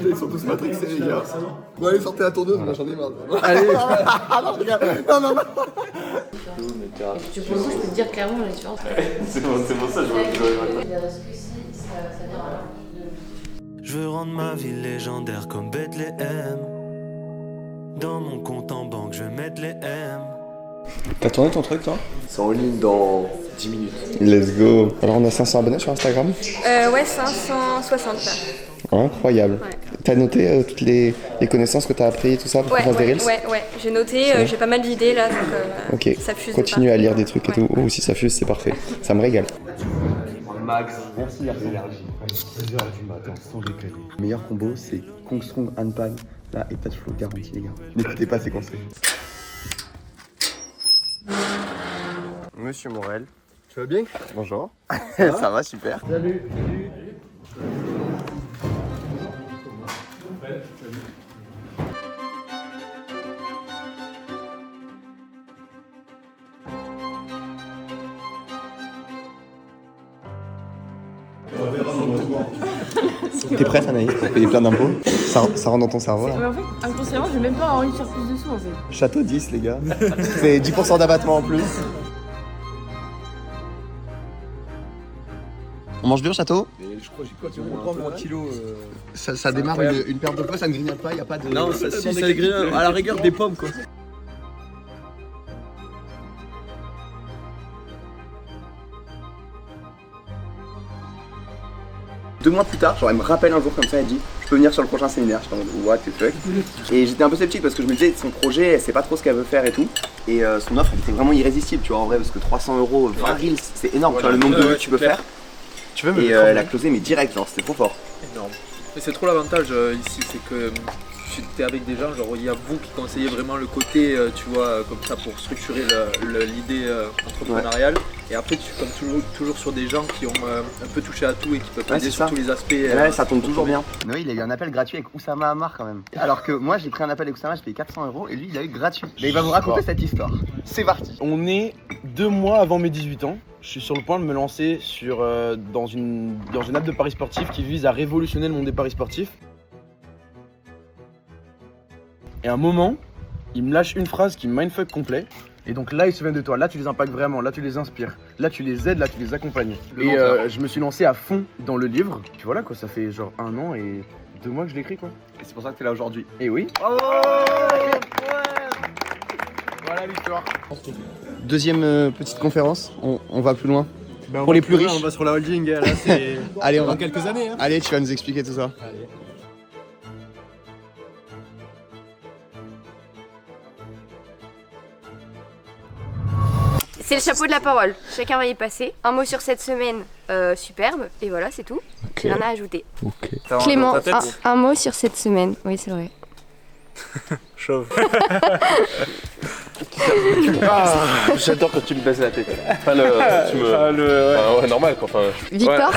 Speaker 10: Ils sont tous matrixés les gars. Bon allez sortez la tondeuse, moi j'en ai marre.
Speaker 6: Allez.
Speaker 10: Non regarde, non.
Speaker 5: Et si tu poses, je peux te dire clairement la différence.
Speaker 6: C'est pour ça que je vois.
Speaker 19: Je veux rendre ma ville légendaire comme Bethléem. Dans mon compte en banque, je vais mettre les M.
Speaker 1: T'as tourné ton truc toi?
Speaker 10: C'est en ligne dans 10 minutes.
Speaker 1: Let's go. Alors on a 500 abonnés sur Instagram?
Speaker 12: Ouais, 560 là.
Speaker 1: Incroyable.
Speaker 12: Ouais.
Speaker 1: T'as noté toutes les connaissances que t'as appris, tout ça pour qu'on fasse des reels?
Speaker 12: Ouais, j'ai noté, j'ai pas mal d'idées là, donc
Speaker 1: Ok,
Speaker 12: ça fuse.
Speaker 1: continue à lire des trucs et tout. Oh, si ça fuse, c'est parfait. Ça me régale.
Speaker 10: Max, merci l'énergie. 6h du matin, sans déconner.
Speaker 1: Le meilleur combo, c'est Kong Strong Hanpan. Là, et pas de flow garanti, les gars. N'écoutez pas ces conseils.
Speaker 10: Monsieur Morel. Tu vas bien?
Speaker 1: Bonjour.
Speaker 10: Ça va super.
Speaker 6: Salut.
Speaker 1: T'es prête, Anaïs? T'as payé plein d'impôts? Ça rentre dans ton cerveau là?
Speaker 23: Mais en fait, inconsciemment, j'ai même pas envie de faire plus de sous en fait.
Speaker 1: Château 10, les gars. C'est 10% d'abattement en plus. On mange bien au château?
Speaker 10: Je crois que j'ai quoi, 3 kilos. Ça démarre une perte de poids, ça ne grignote pas, il n'y a pas de.
Speaker 13: Non, ça grignote. À la rigueur des pommes quoi.
Speaker 1: Deux mois plus tard, genre elle me rappelle un jour comme ça, elle dit je peux venir sur le prochain séminaire. J'étais en mode what the fuck. Et j'étais un peu sceptique parce que je me disais son projet, elle sait pas trop ce qu'elle veut faire et tout. Et son offre elle était vraiment irrésistible, tu vois en vrai, parce que 300 €, 20 reels, c'est énorme, tu vois le nombre de vues que tu peux faire.
Speaker 13: Tu veux me
Speaker 1: et elle a closé mais direct, genre c'était trop fort.
Speaker 20: Énorme. Et c'est trop l'avantage ici, c'est que j'étais avec des gens, genre il y a vous qui conseillez vraiment le côté, tu vois, comme ça pour structurer l'idée entrepreneuriale. Et après tu tombes toujours sur des gens qui ont un peu touché à tout et qui peuvent aider sur tous les aspects.
Speaker 1: Ouais, ça tombe toujours bien. Noé, il a eu un appel gratuit avec Oussama Hamar quand même. Alors que moi j'ai pris un appel avec Oussama, j'ai payé 400 € et lui il a eu gratuit. Mais il va vous raconter cette histoire. C'est parti.
Speaker 10: On est 2 mois avant mes 18 ans. Je suis sur le point de me lancer dans une app de paris sportifs qui vise à révolutionner le monde des paris sportifs. Et à un moment, il me lâche une phrase qui me mindfuck complet. Et donc là, ils se souviennent de toi. Là, tu les impactes vraiment. Là, tu les inspires. Là, tu les aides. Là, tu les accompagnes. Et je me suis lancé à fond dans le livre. Puis voilà, quoi. Ça fait genre 1 an et 2 mois que je l'écris, quoi. Et c'est pour ça que t'es là aujourd'hui. Et oui. Oh, voilà l'histoire.
Speaker 1: Deuxième petite conférence. On va plus loin. Pour les plus riches.
Speaker 10: On va sur la holding. Là, c'est
Speaker 1: Allez,
Speaker 10: dans quelques années. Hein.
Speaker 1: Allez, tu vas nous expliquer tout ça. Allez.
Speaker 12: C'est le chapeau de la parole. Chacun va y passer. Un mot sur cette semaine, superbe. Et voilà, c'est tout. J'ai rien à ajouter. Clément, un mot sur cette semaine. Oui, c'est vrai.
Speaker 6: Chauve. J'adore quand tu me baisses la tête. Enfin, ouais, normal quoi. Enfin,
Speaker 12: Victor.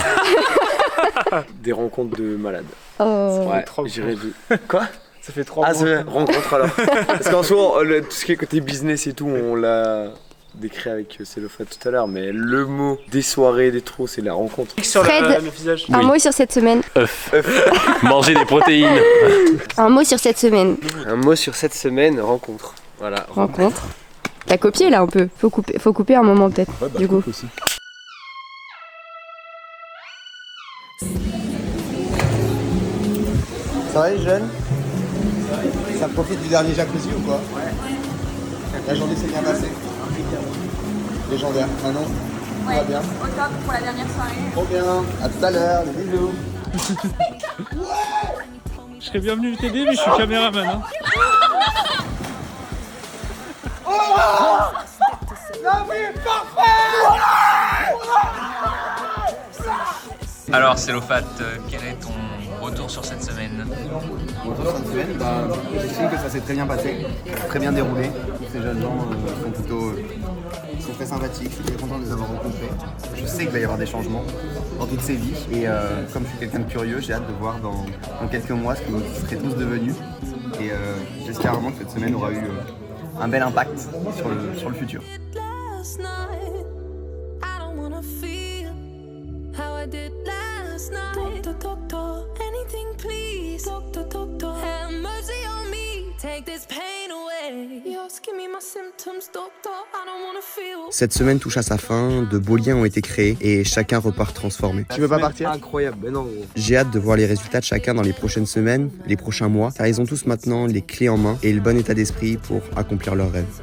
Speaker 6: Ouais. Des rencontres de malades.
Speaker 12: Oh.
Speaker 6: Ouais, j'irais dire. Quoi?
Speaker 17: Ça fait 3 mois.
Speaker 6: Ah, c'est rencontre alors. Parce qu'en soi, tout ce qui est côté business et tout, on l'a décrit avec Célophat tout à l'heure, mais le mot des soirées, des trous, c'est la rencontre.
Speaker 12: Fred, un mot sur cette semaine.
Speaker 6: œuf. Manger des protéines.
Speaker 12: Un mot sur cette semaine.
Speaker 6: Un mot sur cette semaine, rencontre. Voilà.
Speaker 12: Rencontre. T'as copié là un peu. Faut couper un moment peut-être.
Speaker 4: Ouais, bah,
Speaker 12: du coup.
Speaker 4: Aussi.
Speaker 1: Ça va les jeunes? Ça profite du dernier jacuzzi ou quoi? Ouais. La journée s'est bien passée? Légendaire. Manon? Tout va bien?
Speaker 12: Au top pour la dernière soirée.
Speaker 1: Trop bien. À tout à l'heure. Des bisous.
Speaker 17: Je serais bien venu t'aider, mais je suis caméraman. Hein.
Speaker 10: La vie est parfaite.
Speaker 3: Alors Célophat, quel est ton retour sur cette semaine?
Speaker 1: Retour sur cette semaine, j'estime que ça s'est très bien passé, très bien déroulé. Tous ces jeunes gens sont très sympathiques, je suis très content de les avoir rencontrés. Je sais qu'il va y avoir des changements dans toutes ces vies et comme je suis quelqu'un de curieux, j'ai hâte de voir dans quelques mois ce que vous serez tous devenus. Et j'espère vraiment que cette semaine aura eu un bel impact sur le futur. Cette semaine touche à sa fin, de beaux liens ont été créés et chacun repart transformé. Tu veux pas partir?
Speaker 9: Incroyable, mais non.
Speaker 1: J'ai hâte de voir les résultats de chacun dans les prochaines semaines, les prochains mois, car ils ont tous maintenant les clés en main et le bon état d'esprit pour accomplir leurs rêves.